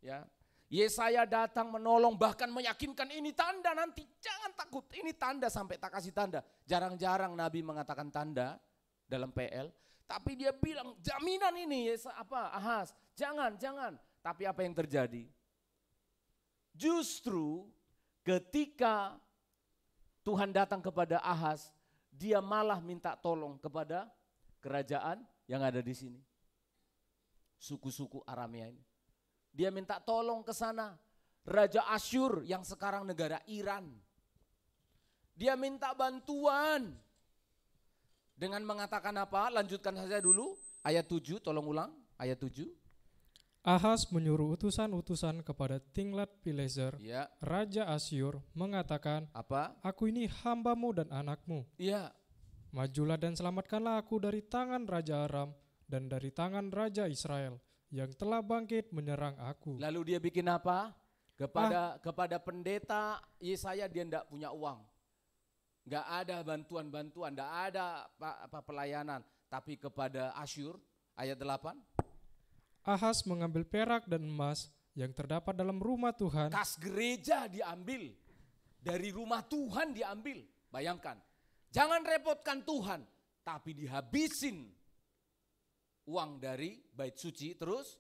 ya, Yesaya datang menolong, bahkan meyakinkan ini tanda nanti, jangan takut, ini tanda sampai tak kasih tanda. Jarang-jarang Nabi mengatakan tanda dalam PL, tapi dia bilang jaminan ini Ahas, jangan. Tapi apa yang terjadi? Justru ketika Tuhan datang kepada Ahas, dia malah minta tolong kepada kerajaan yang ada di sini. Suku-suku Aramea ini. Dia minta tolong ke sana. Raja Asyur yang sekarang negara Iran. Dia minta bantuan. Dengan mengatakan apa? Lanjutkan saja dulu. Ayat 7, tolong ulang. Ayat 7. Ahas menyuruh utusan-utusan kepada Tiglat-Pileser, Ya. Raja Asyur, mengatakan, Apa? Aku ini hambamu dan anakmu. Iya. Majulah dan selamatkanlah aku dari tangan Raja Aram dan dari tangan Raja Israel yang telah bangkit menyerang aku. Lalu dia bikin apa? Kepada pendeta Yesaya dia tidak punya uang. Enggak ada bantuan-bantuan, enggak ada pelayanan. Tapi kepada Asyur, ayat 8. Ahas mengambil perak dan emas yang terdapat dalam rumah Tuhan. Kas gereja diambil. Dari rumah Tuhan diambil. Bayangkan, jangan repotkan Tuhan, tapi dihabisin uang dari bait suci terus.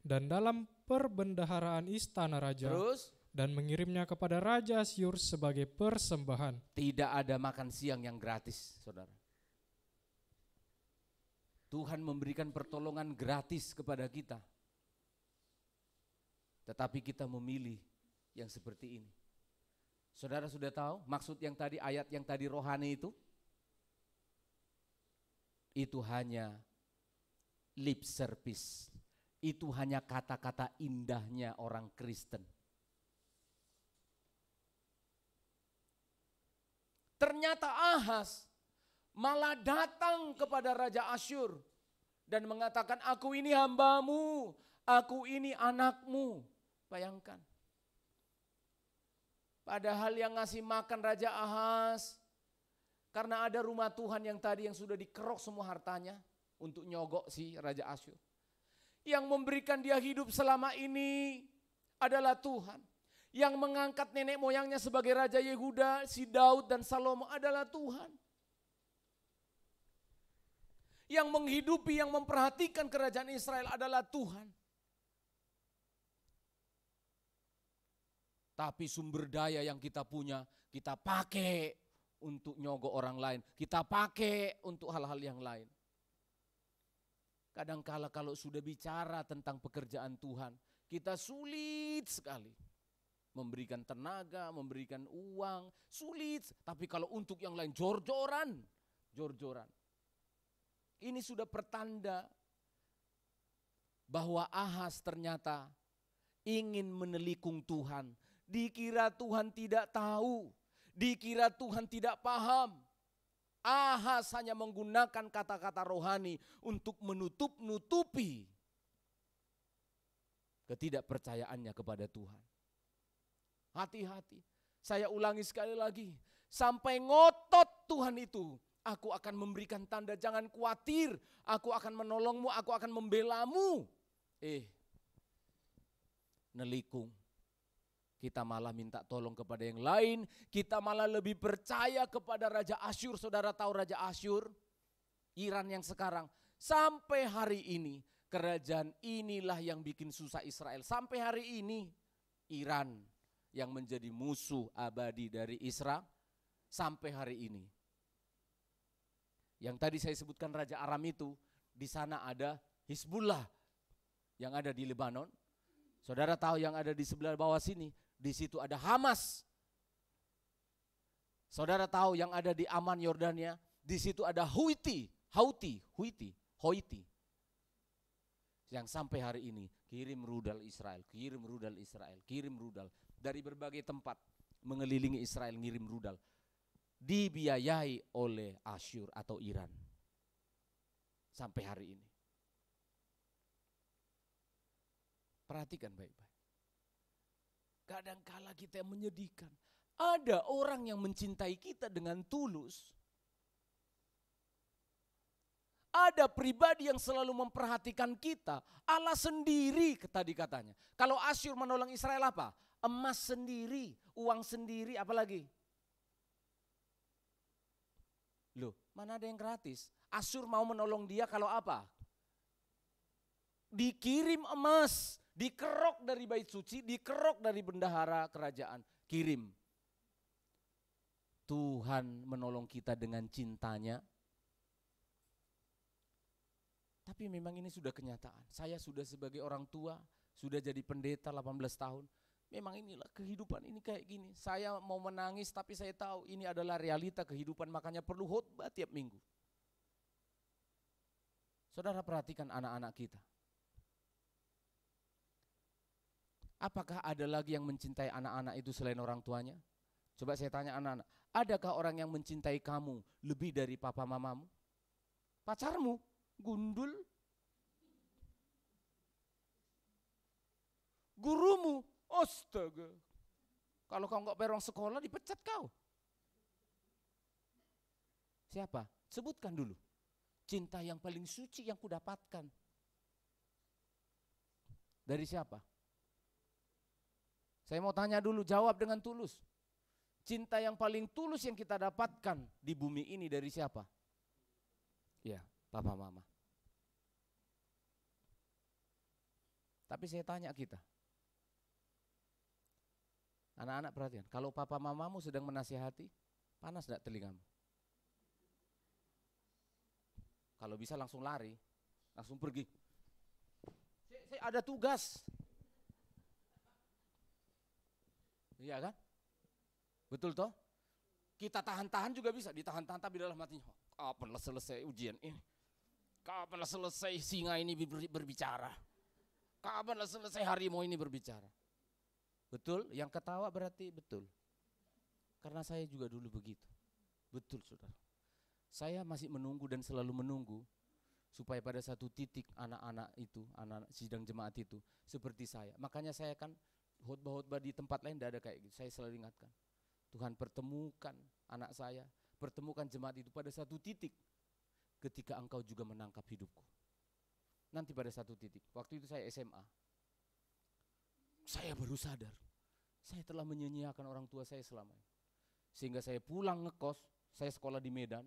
Dan dalam perbendaharaan istana raja. Terus. Dan mengirimnya kepada Raja Asyur sebagai persembahan. Tidak ada makan siang yang gratis, saudara. Tuhan memberikan pertolongan gratis kepada kita. Tetapi kita memilih yang seperti ini. Saudara sudah tahu maksud yang tadi, ayat yang tadi rohani itu? Itu hanya lip service. Itu hanya kata-kata indahnya orang Kristen. Ternyata Ahas malah datang kepada Raja Asyur dan mengatakan, aku ini hambamu, aku ini anakmu. Bayangkan. Padahal yang ngasih makan Raja Ahas, karena ada rumah Tuhan yang tadi yang sudah dikerok semua hartanya untuk nyogok si Raja Asyur. Yang memberikan dia hidup selama ini adalah Tuhan. Yang mengangkat nenek moyangnya sebagai Raja Yehuda, si Daud dan Salomo adalah Tuhan. Yang menghidupi, yang memperhatikan kerajaan Israel adalah Tuhan. Tapi sumber daya yang kita punya, kita pakai untuk nyogok orang lain. Kita pakai untuk hal-hal yang lain. Kadangkala kalau sudah bicara tentang pekerjaan Tuhan, kita sulit sekali. Memberikan tenaga, memberikan uang, sulit. Tapi kalau untuk yang lain, jor-joran. Ini sudah pertanda bahwa Ahaz ternyata ingin menelikung Tuhan. Dikira Tuhan tidak tahu, dikira Tuhan tidak paham. Ahaz hanya menggunakan kata-kata rohani untuk menutup-nutupi ketidakpercayaannya kepada Tuhan. Hati-hati, saya ulangi sekali lagi, sampai ngotot Tuhan itu, aku akan memberikan tanda, jangan khawatir, aku akan menolongmu, aku akan membelamu. Nelikung. Kita malah minta tolong kepada yang lain, kita malah lebih percaya kepada Raja Asyur. Saudara tahu Raja Asyur? Iran yang sekarang. Sampai hari ini, kerajaan inilah yang bikin susah Israel. Sampai hari ini, Iran yang menjadi musuh abadi dari Israel. Sampai hari ini. Yang tadi saya sebutkan Raja Aram itu, di sana ada Hizbullah yang ada di Lebanon. Saudara tahu yang ada di sebelah bawah sini, di situ ada Hamas. Saudara tahu yang ada di Aman Yordania, di situ ada Houthi. Yang sampai hari ini kirim rudal Israel. Dari berbagai tempat mengelilingi Israel, ngirim rudal. Dibiayai oleh Asyur atau Iran. Sampai hari ini. Perhatikan baik-baik. Kadangkala kita yang menyedihkan. Ada orang yang mencintai kita dengan tulus. Ada pribadi yang selalu memperhatikan kita. Allah sendiri tadi katanya. Kalau Asyur menolong Israel apa? Emas sendiri, uang sendiri, apalagi? Loh, mana ada yang gratis? Asyur mau menolong dia kalau apa? Dikirim emas. Dikerok dari bait suci, dikerok dari bendahara kerajaan, kirim. Tuhan menolong kita dengan cintanya. Tapi memang ini sudah kenyataan. Saya sudah sebagai orang tua, sudah jadi pendeta 18 tahun. Memang inilah kehidupan ini kayak gini. Saya mau menangis tapi saya tahu ini adalah realita kehidupan, makanya perlu khotbah tiap minggu. Saudara perhatikan anak-anak kita. Apakah ada lagi yang mencintai anak-anak itu selain orang tuanya? Coba saya tanya anak-anak, adakah orang yang mencintai kamu lebih dari papa mamamu? Pacarmu? Gundul? Gurumu? Astaga. Kalau kau enggak bayar uang sekolah dipecat kau. Siapa? Sebutkan dulu. Cinta yang paling suci yang kudapatkan. Dari siapa? Saya mau tanya dulu, jawab dengan tulus. Cinta yang paling tulus yang kita dapatkan di bumi ini dari siapa? Ya, papa mama. Tapi saya tanya kita. Anak-anak perhatian, kalau papa mamamu sedang menasihati, panas enggak telingamu? Kalau bisa langsung lari, langsung pergi. Saya ada tugas. Iya kan? Betul toh? Kita tahan-tahan juga bisa, ditahan-tahan tapi dalam hatinya, kapanlah selesai ujian ini? Kapanlah selesai singa ini berbicara? Kapanlah selesai harimau ini berbicara? Betul? Yang ketawa berarti betul. Karena saya juga dulu begitu. Betul saudara. Saya masih menunggu dan selalu menunggu supaya pada satu titik anak-anak itu, anak-anak sidang jemaat itu seperti saya. Makanya saya kan khotbah-khotbah di tempat lain tidak ada kayak gitu. Saya selalu ingatkan, Tuhan pertemukan anak saya, pertemukan jemaat itu pada satu titik ketika engkau juga menangkap hidupku. Nanti pada satu titik, waktu itu saya SMA, saya baru sadar, saya telah menyia-nyiakan orang tua saya selama ini. Sehingga saya pulang ngekos, saya sekolah di Medan,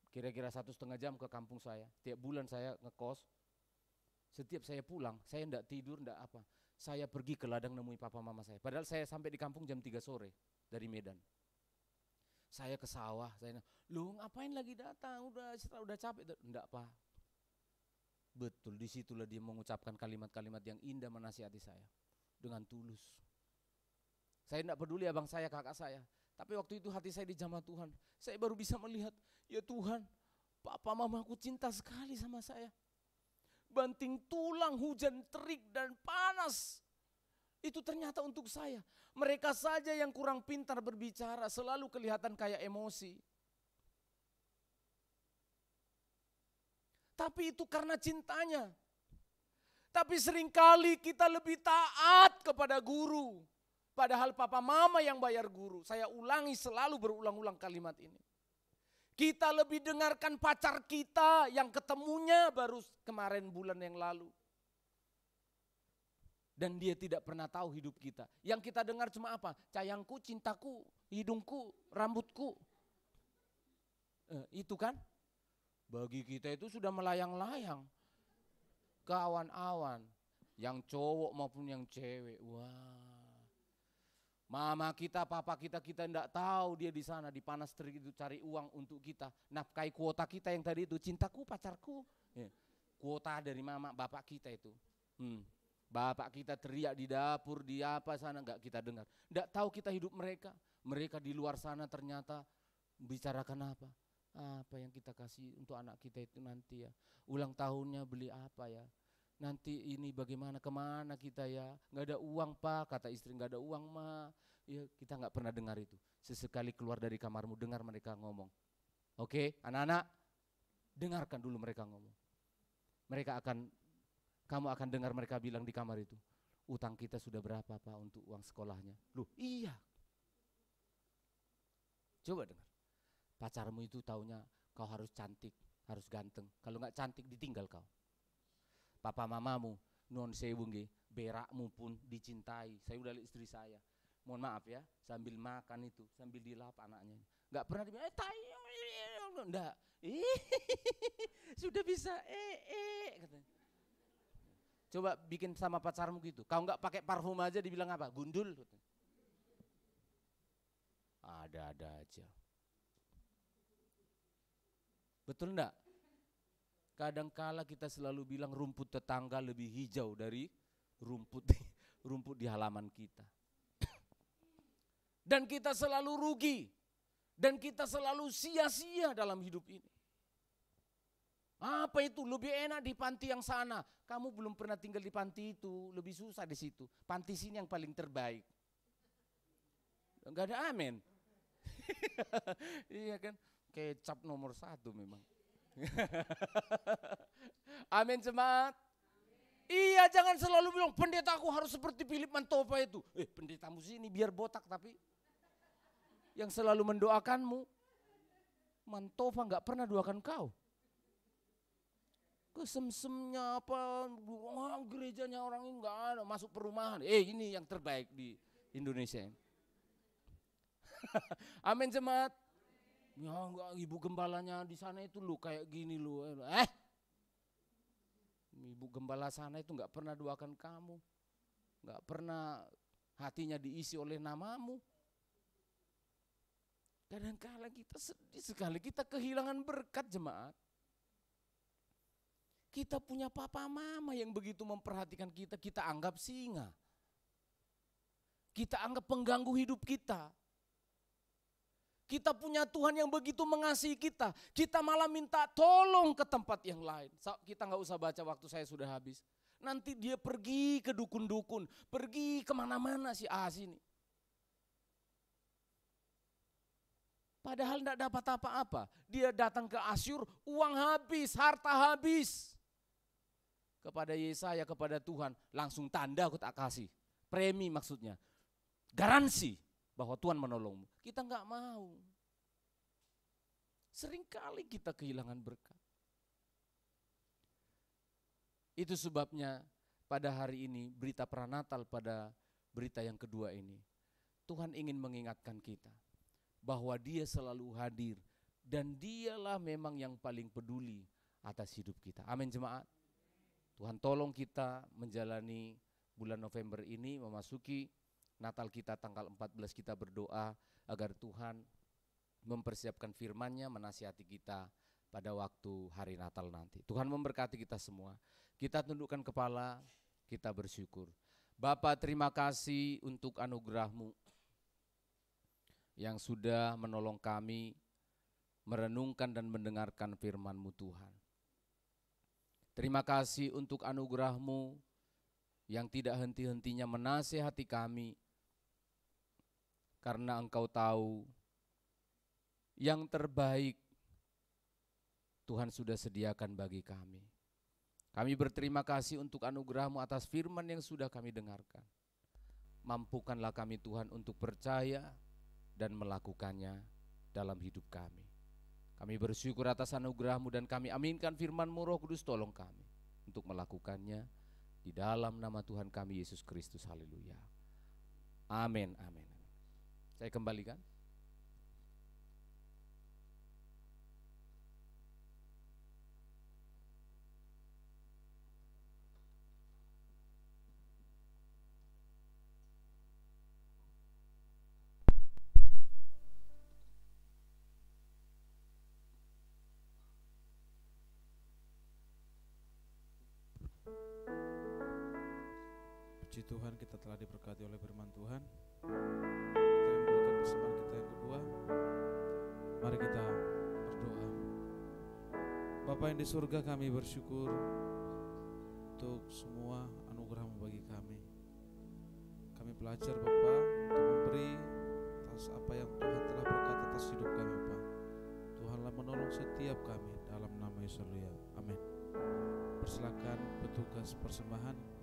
kira-kira 1,5 jam ke kampung saya. Tiap bulan saya ngekos. Setiap saya pulang, saya enggak tidur, enggak apa. Saya pergi ke ladang nemui papa mama saya. Padahal saya sampai di kampung jam 3 sore dari Medan. Saya ke sawah, saya lu ngapain lagi datang? Udah capek. Enggak, Pak. Betul, disitulah dia mengucapkan kalimat-kalimat yang indah menasihati saya dengan tulus. Saya enggak peduli abang saya, kakak saya. Tapi waktu itu hati saya dijamah Tuhan. Saya baru bisa melihat, ya Tuhan, papa mamaku cinta sekali sama saya. Banting tulang, hujan terik dan panas. Itu ternyata untuk saya. Mereka saja yang kurang pintar berbicara, selalu kelihatan kayak emosi. Tapi itu karena cintanya. Tapi seringkali kita lebih taat kepada guru. Padahal papa mama yang bayar guru. Saya ulangi selalu berulang-ulang kalimat ini. Kita lebih dengarkan pacar kita yang ketemunya baru kemarin bulan yang lalu. Dan dia tidak pernah tahu hidup kita. Yang kita dengar cuma apa? Sayangku, cintaku, hidungku, rambutku. Itu kan? Bagi kita itu sudah melayang-layang. Ke awan-awan. Yang cowok maupun yang cewek. Wah. Mama kita, papa kita enggak tahu dia di sana di panas terik itu cari uang untuk kita. Nafkahi kuota kita yang tadi itu, cintaku, pacarku. Ya. Kuota dari mama, bapak kita itu. Bapak kita teriak di dapur, di apa sana enggak kita dengar. Enggak tahu kita hidup mereka. Mereka di luar sana ternyata bicarakan apa? Apa yang kita kasih untuk anak kita itu nanti ya. Ulang tahunnya beli apa ya? Nanti ini bagaimana, kemana kita ya, nggak ada uang Pak, kata istri nggak ada uang Ma. Ya kita nggak pernah dengar itu. Sesekali keluar dari kamarmu dengar mereka ngomong. Oke, anak-anak, dengarkan dulu mereka ngomong. Kamu akan dengar mereka bilang di kamar itu, utang kita sudah berapa Pak untuk uang sekolahnya. Loh iya. Coba dengar. Pacarmu itu taunya kau harus cantik, harus ganteng. Kalau nggak cantik ditinggal kau. Papa mamamu, non sewu nggih, berakmu pun dicintai. Saya udah lihat istri saya. Mohon maaf ya, sambil makan itu, sambil dilap anaknya. Enggak pernah dibilang, enggak. Sudah bisa, katanya. Coba bikin sama pacarmu gitu. Kau enggak pakai parfum aja dibilang apa? Gundul. Ada-ada aja. Betul enggak? Kadangkala kita selalu bilang rumput tetangga lebih hijau dari rumput di halaman kita. Dan kita selalu rugi. Dan kita selalu sia-sia dalam hidup ini. Apa itu? Lebih enak di panti yang sana. Kamu belum pernah tinggal di panti itu, lebih susah di situ. Panti sini yang paling terbaik. Enggak ada amin. Iya kan? Kecap nomor 1 memang. Amin jemaat. Iya, jangan selalu bilang pendetaku harus seperti Philip Mantopa itu. Pendetamu sini biar botak tapi yang selalu mendoakanmu. Mantopa enggak pernah doakan kau. Kesemsemnya apa, gerejanya orang ini enggak ada, masuk perumahan. Ini yang terbaik di Indonesia. Amin jemaat. Ya enggak, ibu gembalanya di sana itu lu kayak gini lu. Ibu gembala sana itu enggak pernah doakan kamu. Enggak pernah hatinya diisi oleh namamu. Kadang-kala kita sedih sekali, kita kehilangan berkat jemaat. Kita punya papa mama yang begitu memperhatikan kita, kita anggap singa. Kita anggap pengganggu hidup kita. Kita punya Tuhan yang begitu mengasihi kita. Kita malah minta tolong ke tempat yang lain. Kita nggak usah baca, waktu saya sudah habis. Nanti dia pergi ke dukun-dukun. Pergi kemana-mana si A sini. Padahal nggak dapat apa-apa. Dia datang ke Asyur, uang habis, harta habis. Kepada Yesaya, kepada Tuhan, langsung tanda aku tak kasih. Premi maksudnya. Garansi bahwa Tuhan menolongmu. Kita enggak mau. Seringkali kita kehilangan berkat. Itu sebabnya pada hari ini berita pranatal, pada berita yang kedua ini, Tuhan ingin mengingatkan kita bahwa Dia selalu hadir dan dialah memang yang paling peduli atas hidup kita. Amin jemaat. Tuhan tolong kita menjalani bulan November ini, memasuki Natal kita tanggal 14, kita berdoa agar Tuhan mempersiapkan firman-Nya, menasihati kita pada waktu hari Natal nanti. Tuhan memberkati kita semua. Kita tundukkan kepala, kita bersyukur. Bapa, terima kasih untuk anugerah-Mu yang sudah menolong kami merenungkan dan mendengarkan firman-Mu Tuhan. Terima kasih untuk anugerah-Mu yang tidak henti-hentinya menasihati kami, karena Engkau tahu yang terbaik Tuhan sudah sediakan bagi kami. Kami berterima kasih untuk anugerah-Mu atas firman yang sudah kami dengarkan. Mampukanlah kami Tuhan untuk percaya dan melakukannya dalam hidup kami. Kami bersyukur atas anugerah-Mu dan kami aminkan firman-Mu. Roh Kudus tolong kami untuk melakukannya di dalam nama Tuhan kami Yesus Kristus. Haleluya. Amin, amin. Saya kembalikan. Puji Tuhan, kita telah diberkati oleh firman Tuhan. Kita yang memberikan persembahan kita yang kedua. Mari kita berdoa. Bapa yang di surga, kami bersyukur untuk semua anugerah-Mu bagi kami. Kami belajar Bapa untuk memberi atas apa yang Tuhan telah berkati atas hidup kami Bapa. Tuhanlah menolong setiap kami dalam nama Yesus. Amin. Persilakan petugas persembahan.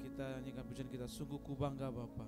Kita nyanyikan pujian kita, sungguh ku bangga Bapa.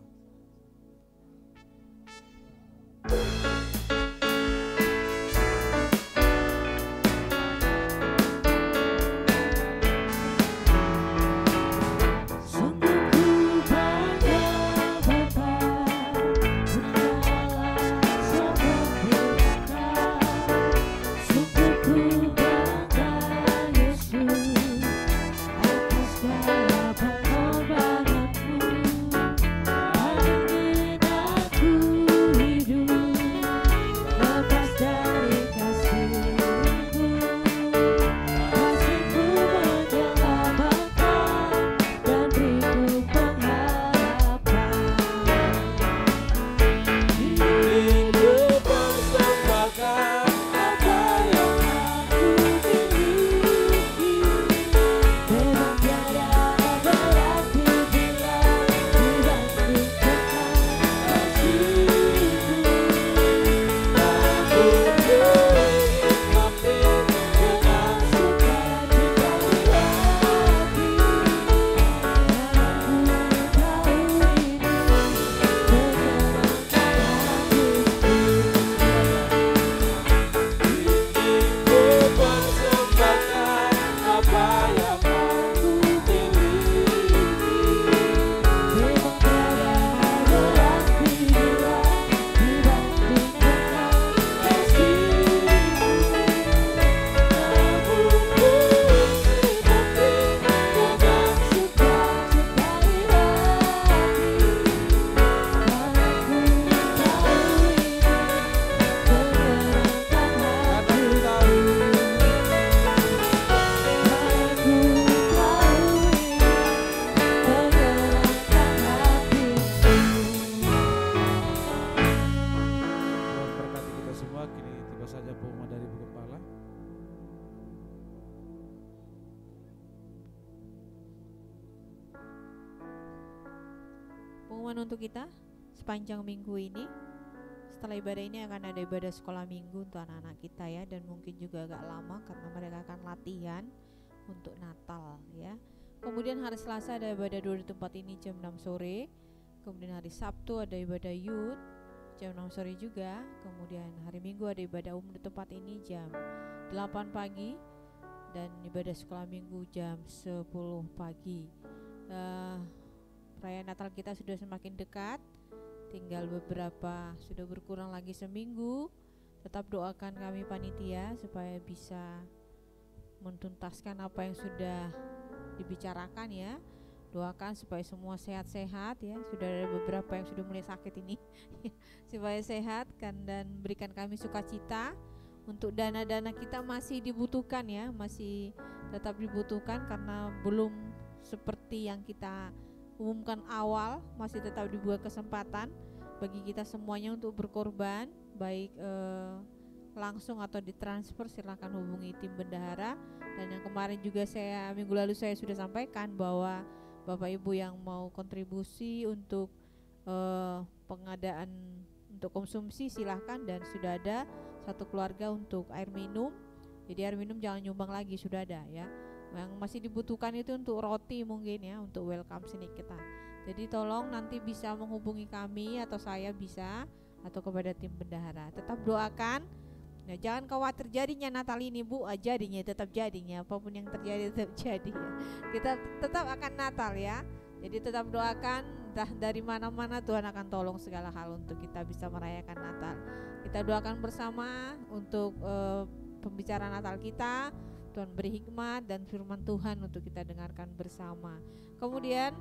Pengumuman untuk kita sepanjang minggu ini. Setelah ibadah ini akan ada ibadah sekolah minggu untuk anak-anak kita ya, dan mungkin juga agak lama karena mereka akan latihan untuk Natal ya. Kemudian hari Selasa ada ibadah dua di tempat ini jam 6 sore. Kemudian hari Sabtu ada ibadah youth jam 6 sore juga. Kemudian hari Minggu ada ibadah umum di tempat ini jam 8 pagi dan ibadah sekolah minggu jam 10 pagi. Perayaan Natal kita sudah semakin dekat, tinggal beberapa, sudah berkurang lagi seminggu. Tetap doakan kami panitia supaya bisa mentuntaskan apa yang sudah dibicarakan ya. Doakan supaya semua sehat-sehat ya. Sudah ada beberapa yang sudah mulai sakit ini supaya sehat kan, dan berikan kami sukacita. Untuk dana-dana kita masih dibutuhkan ya, masih tetap dibutuhkan karena belum seperti yang kita umumkan awal, masih tetap dibuat kesempatan bagi kita semuanya untuk berkorban, baik langsung atau ditransfer. Silakan hubungi tim bendahara. Dan yang kemarin juga minggu lalu saya sudah sampaikan bahwa Bapak Ibu yang mau kontribusi untuk pengadaan untuk konsumsi silahkan, dan sudah ada satu keluarga untuk air minum. Jadi air minum jangan nyumbang lagi, sudah ada ya. Yang masih dibutuhkan itu untuk roti mungkin ya, untuk welcome sini kita. Jadi tolong nanti bisa menghubungi kami atau saya bisa, atau kepada tim bendahara. Tetap doakan. Nah, jangan khawatir jadinya Natal ini Bu, jadinya tetap jadinya, apapun yang terjadi tetap jadi ya. Kita tetap akan Natal ya. Jadi tetap doakan, entah dari mana-mana Tuhan akan tolong segala hal untuk kita bisa merayakan Natal. Kita doakan bersama untuk pembicaraan Natal kita. Tuhan beri hikmat dan firman Tuhan untuk kita dengarkan bersama. Kemudian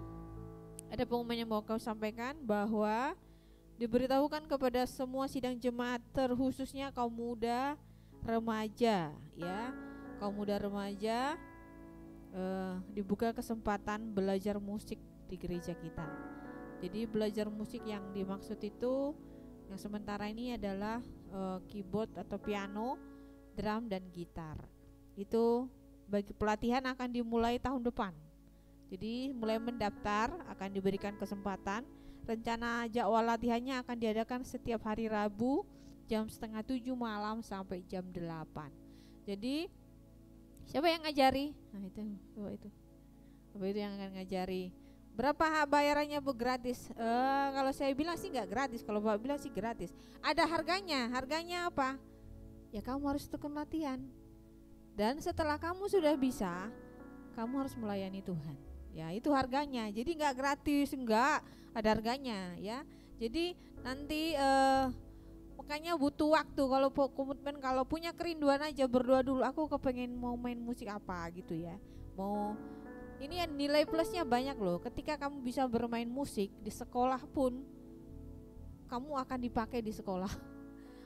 ada pengumuman yang mau kau sampaikan bahwa diberitahukan kepada semua sidang jemaat, terkhususnya kaum muda remaja ya. Kaum muda remaja dibuka kesempatan belajar musik di gereja kita. Jadi belajar musik yang dimaksud itu yang sementara ini adalah keyboard atau piano, drum dan gitar. Itu bagi pelatihan akan dimulai tahun depan. Jadi mulai mendaftar akan diberikan kesempatan. Rencana jadwal latihannya akan diadakan setiap hari Rabu jam 6:30 malam sampai jam 8. Jadi siapa yang ngajari? Nah itu Bapak itu yang akan ngajari. Berapa bayarannya Bu? Gratis? Kalau saya bilang sih nggak gratis, kalau Bapak bilang sih gratis. Ada harganya. Harganya apa? Ya kamu harus tekun latihan. Dan setelah kamu sudah bisa, kamu harus melayani Tuhan. Ya itu harganya. Jadi nggak gratis, nggak, ada harganya ya. Jadi nanti makanya butuh waktu. Kalau komitmen, kalau punya kerinduan aja, berdoa dulu. Aku kepengen mau main musik apa gitu ya. Ini nilai plusnya banyak loh. Ketika kamu bisa bermain musik di sekolah pun, kamu akan dipakai di sekolah.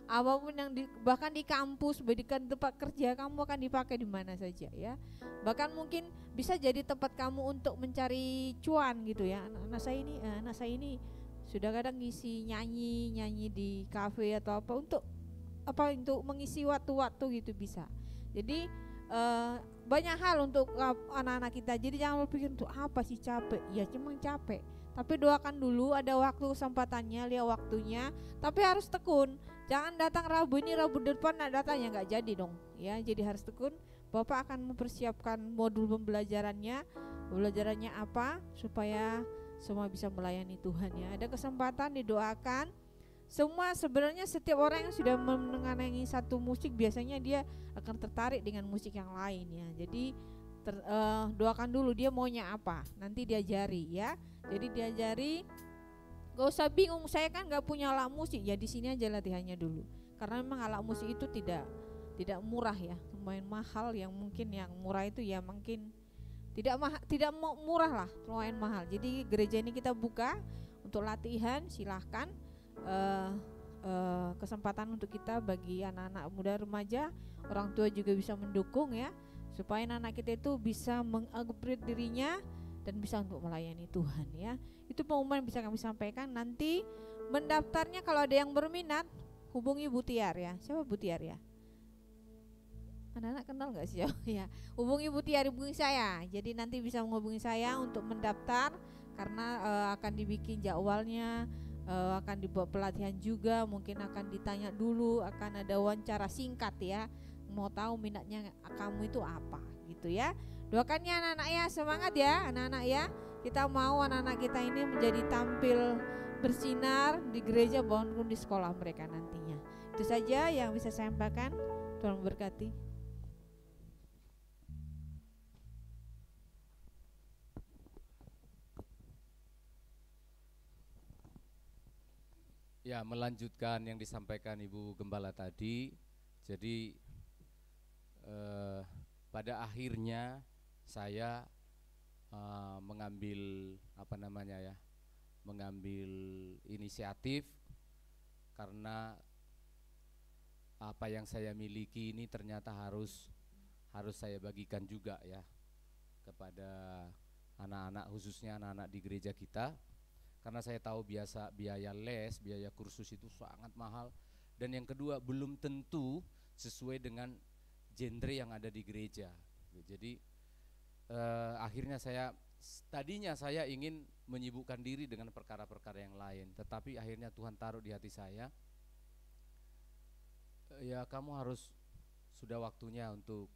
Apapun yang bahkan di kampus, bahkan tempat kerja, kamu akan dipakai di mana saja ya. Bahkan mungkin bisa jadi tempat kamu untuk mencari cuan gitu ya. Anak saya ini sudah kadang ngisi nyanyi di kafe atau untuk mengisi waktu-waktu gitu bisa. Jadi banyak hal untuk anak-anak kita. Jadi jangan berpikir untuk apa sih capek. Ya cuma capek. Tapi doakan dulu, ada waktu kesempatannya, lihat waktunya. Tapi harus tekun. Jangan datang Rabu ini, Rabu depan datang ya nggak jadi dong. Ya jadi harus tekun. Bapak akan mempersiapkan modul pembelajarannya. Pembelajarannya apa supaya semua bisa melayani Tuhan ya. Ada kesempatan, didoakan. Semua sebenarnya setiap orang yang sudah mengenai satu musik biasanya dia akan tertarik dengan musik yang lain ya. Jadi doakan dulu dia maunya apa, nanti diajari ya. Jadi diajari, gak usah bingung. Saya kan gak punya alat musik ya, di sini aja latihannya dulu. Karena memang alat musik itu tidak murah ya, lumayan mahal. Yang mungkin yang murah itu ya mungkin tidak murah lah, lumayan mahal. Jadi gereja ini kita buka untuk latihan, silahkan. Kesempatan untuk kita bagi anak-anak muda remaja, orang tua juga bisa mendukung ya, supaya anak kita itu bisa mengupgrade dirinya dan bisa untuk melayani Tuhan ya. Itu pengumuman bisa kami sampaikan. Nanti mendaftarnya kalau ada yang berminat hubungi Bu Tiar ya. Siapa Bu Tiar ya? Anak-anak kenal nggak sih ya? Hubungi Bu Tiar, hubungi saya. Jadi nanti bisa menghubungi saya untuk mendaftar karena akan dibikin jadwalnya. Akan dibuat pelatihan juga, mungkin akan ditanya dulu, akan ada wawancara singkat ya, mau tahu minatnya kamu itu apa gitu ya. Doakannya anak-anak ya, semangat ya anak-anak ya. Kita mau anak-anak kita ini menjadi tampil bersinar di gereja maupun di sekolah mereka nantinya. Itu saja yang bisa saya sampaikan. Tuhan memberkati. Ya, melanjutkan yang disampaikan Ibu Gembala tadi. Jadi pada akhirnya saya mengambil mengambil inisiatif karena apa yang saya miliki ini ternyata harus saya bagikan juga ya kepada anak-anak, khususnya anak-anak di gereja kita. Karena saya tahu biaya les, biaya kursus itu sangat mahal. Dan yang kedua, belum tentu sesuai dengan genre yang ada di gereja. Jadi akhirnya tadinya saya ingin menyibukkan diri dengan perkara-perkara yang lain. Tetapi akhirnya Tuhan taruh di hati saya, ya kamu sudah waktunya untuk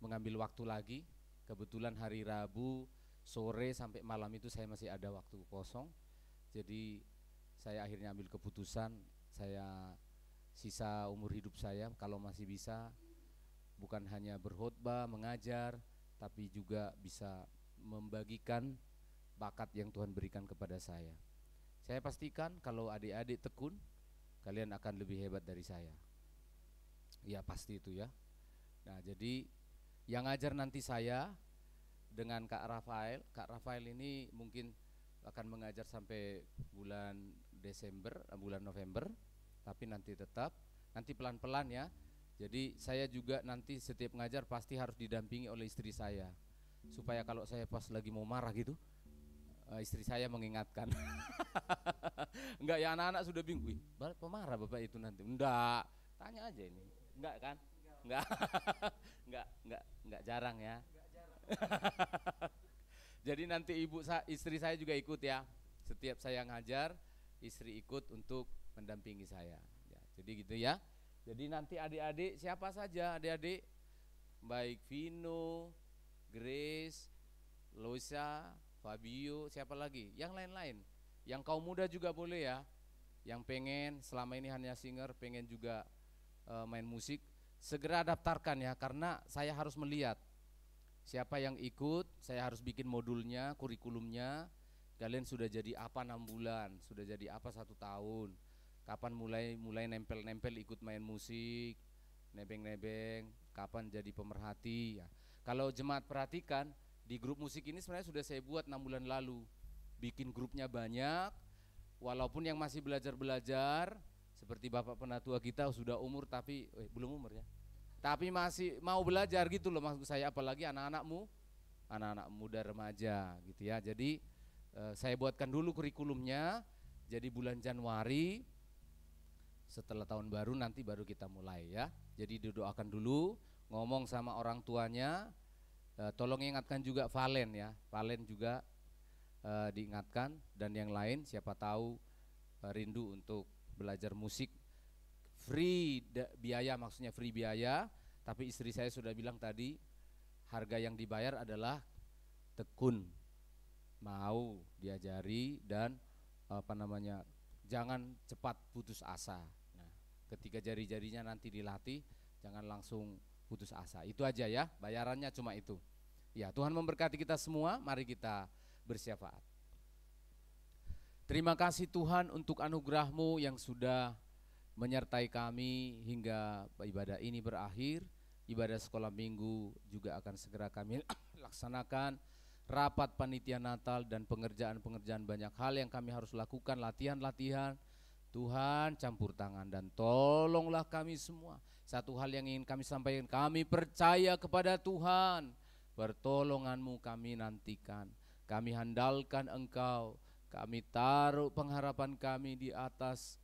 mengambil waktu lagi. Kebetulan hari Rabu sore sampai malam itu saya masih ada waktu kosong. Jadi saya akhirnya ambil keputusan, saya sisa umur hidup saya kalau masih bisa bukan hanya berkhotbah, mengajar, tapi juga bisa membagikan bakat yang Tuhan berikan kepada saya. Saya pastikan kalau adik-adik tekun, kalian akan lebih hebat dari saya. Ya pasti itu ya. Nah jadi yang ngajar nanti saya dengan Kak Rafael. Kak Rafael ini mungkin akan mengajar sampai bulan November, tapi nanti pelan-pelan ya. Jadi saya juga nanti setiap ngajar pasti harus didampingi oleh istri saya, supaya kalau saya pas lagi mau marah gitu, istri saya mengingatkan. Enggak ya, anak-anak sudah bingung, pemarah bapak itu nanti. Enggak, tanya aja ini. Enggak kan? Enggak. Enggak jarang ya. Jadi nanti istri saya juga ikut ya. Setiap saya ngajar, istri ikut untuk mendampingi saya ya, jadi gitu ya. Jadi nanti adik-adik, siapa saja adik-adik, baik Vino, Grace, Loisa, Fabio, siapa lagi, yang lain-lain, yang kaum muda juga boleh ya, yang pengen selama ini hanya singer, pengen juga main musik, segera daftarkan ya, karena saya harus melihat siapa yang ikut. Saya harus bikin modulnya, kurikulumnya. Kalian sudah jadi apa 6 bulan, sudah jadi apa 1 tahun, kapan mulai nempel-nempel ikut main musik, nebeng-nebeng, kapan jadi pemerhati ya. Kalau jemaat perhatikan, di grup musik ini sebenarnya sudah saya buat 6 bulan lalu. Bikin grupnya banyak, walaupun yang masih belajar-belajar, seperti Bapak Penatua kita sudah umur tapi belum umur ya, tapi masih mau belajar gitu loh maksud saya, apalagi anak-anak muda remaja gitu ya. Jadi saya buatkan dulu kurikulumnya, jadi bulan Januari setelah tahun baru nanti baru kita mulai ya. Jadi didoakan dulu, ngomong sama orang tuanya, tolong ingatkan juga Valen ya, Valen juga diingatkan, dan yang lain siapa tahu rindu untuk belajar musik. Biaya, maksudnya free biaya, tapi istri saya sudah bilang tadi, harga yang dibayar adalah tekun, mau diajari, dan jangan cepat putus asa. Nah, ketika jari-jarinya nanti dilatih, jangan langsung putus asa. Itu aja ya, bayarannya cuma itu. Ya, Tuhan memberkati kita semua, mari kita bersyafaat. Terima kasih Tuhan untuk anugerah-Mu yang sudah menyertai kami hingga ibadah ini berakhir. Ibadah sekolah minggu juga akan segera kami laksanakan. Rapat panitia Natal dan pengerjaan-pengerjaan banyak hal yang kami harus lakukan, latihan-latihan. Tuhan campur tangan dan tolonglah kami semua. Satu hal yang ingin kami sampaikan, kami percaya kepada Tuhan. Pertolongan-Mu kami nantikan, kami handalkan Engkau, kami taruh pengharapan kami di atas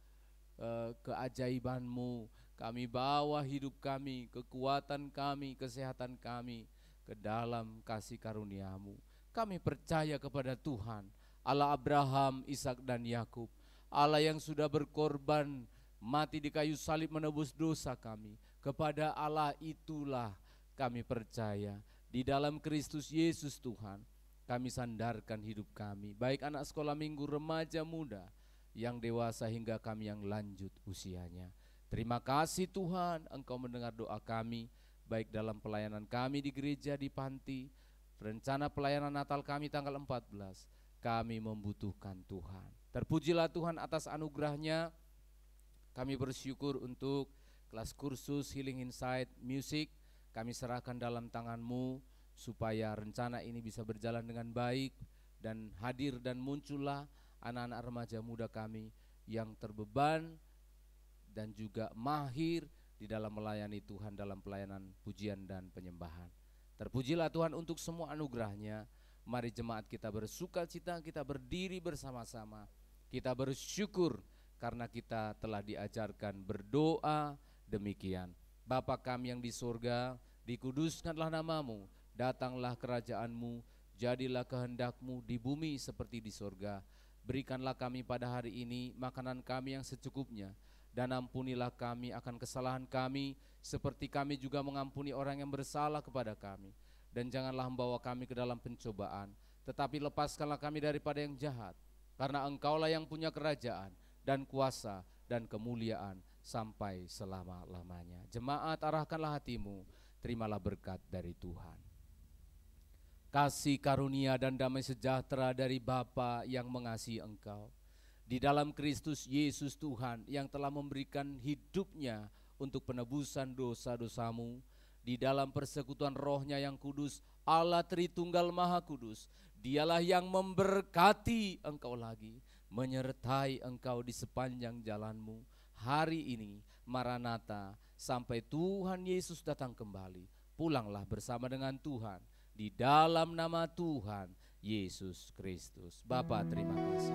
keajaiban-Mu. Kami bawa hidup kami, kekuatan kami, kesehatan kami ke dalam kasih karunia-Mu. Kami percaya kepada Tuhan, Allah Abraham, Ishak dan Yakub, Allah yang sudah berkorban mati di kayu salib menebus dosa kami. Kepada Allah itulah kami percaya. Di dalam Kristus Yesus Tuhan, kami sandarkan hidup kami, baik anak sekolah minggu, remaja, muda, yang dewasa hingga kami yang lanjut usianya. Terima kasih Tuhan, Engkau mendengar doa kami, baik dalam pelayanan kami di gereja, di panti, rencana pelayanan Natal kami tanggal 14, kami membutuhkan Tuhan. Terpujilah Tuhan atas anugerah-Nya, Kami bersyukur untuk kelas kursus Healing Insight Music. Kami serahkan dalam tangan-Mu supaya rencana ini bisa berjalan dengan baik dan hadir dan muncullah anak-anak remaja muda kami yang terbeban dan juga mahir di dalam melayani Tuhan dalam pelayanan pujian dan penyembahan. Terpujilah Tuhan untuk semua anugerah-Nya. Mari jemaat kita bersuka cita, kita berdiri bersama-sama. Kita bersyukur karena kita telah diajarkan berdoa demikian. Bapa kami yang di surga, dikuduskanlah nama-Mu, datanglah kerajaan-Mu, jadilah kehendak-Mu di bumi seperti di surga. Berikanlah kami pada hari ini makanan kami yang secukupnya, dan ampunilah kami akan kesalahan kami, seperti kami juga mengampuni orang yang bersalah kepada kami. Dan janganlah membawa kami ke dalam pencobaan, tetapi lepaskanlah kami daripada yang jahat, karena Engkaulah yang punya kerajaan dan kuasa dan kemuliaan sampai selama-lamanya. Jemaat, arahkanlah hatimu, terimalah berkat dari Tuhan. Kasih karunia dan damai sejahtera dari Bapa yang mengasihi engkau, di dalam Kristus Yesus Tuhan yang telah memberikan hidupnya untuk penebusan dosa-dosamu, di dalam persekutuan Roh-Nya yang kudus, Allah Tritunggal Maha Kudus, Dialah yang memberkati engkau lagi, menyertai engkau di sepanjang jalanmu hari ini. Maranatha, sampai Tuhan Yesus datang kembali. Pulanglah bersama dengan Tuhan di dalam nama Tuhan Yesus Kristus. Bapa, terima kasih.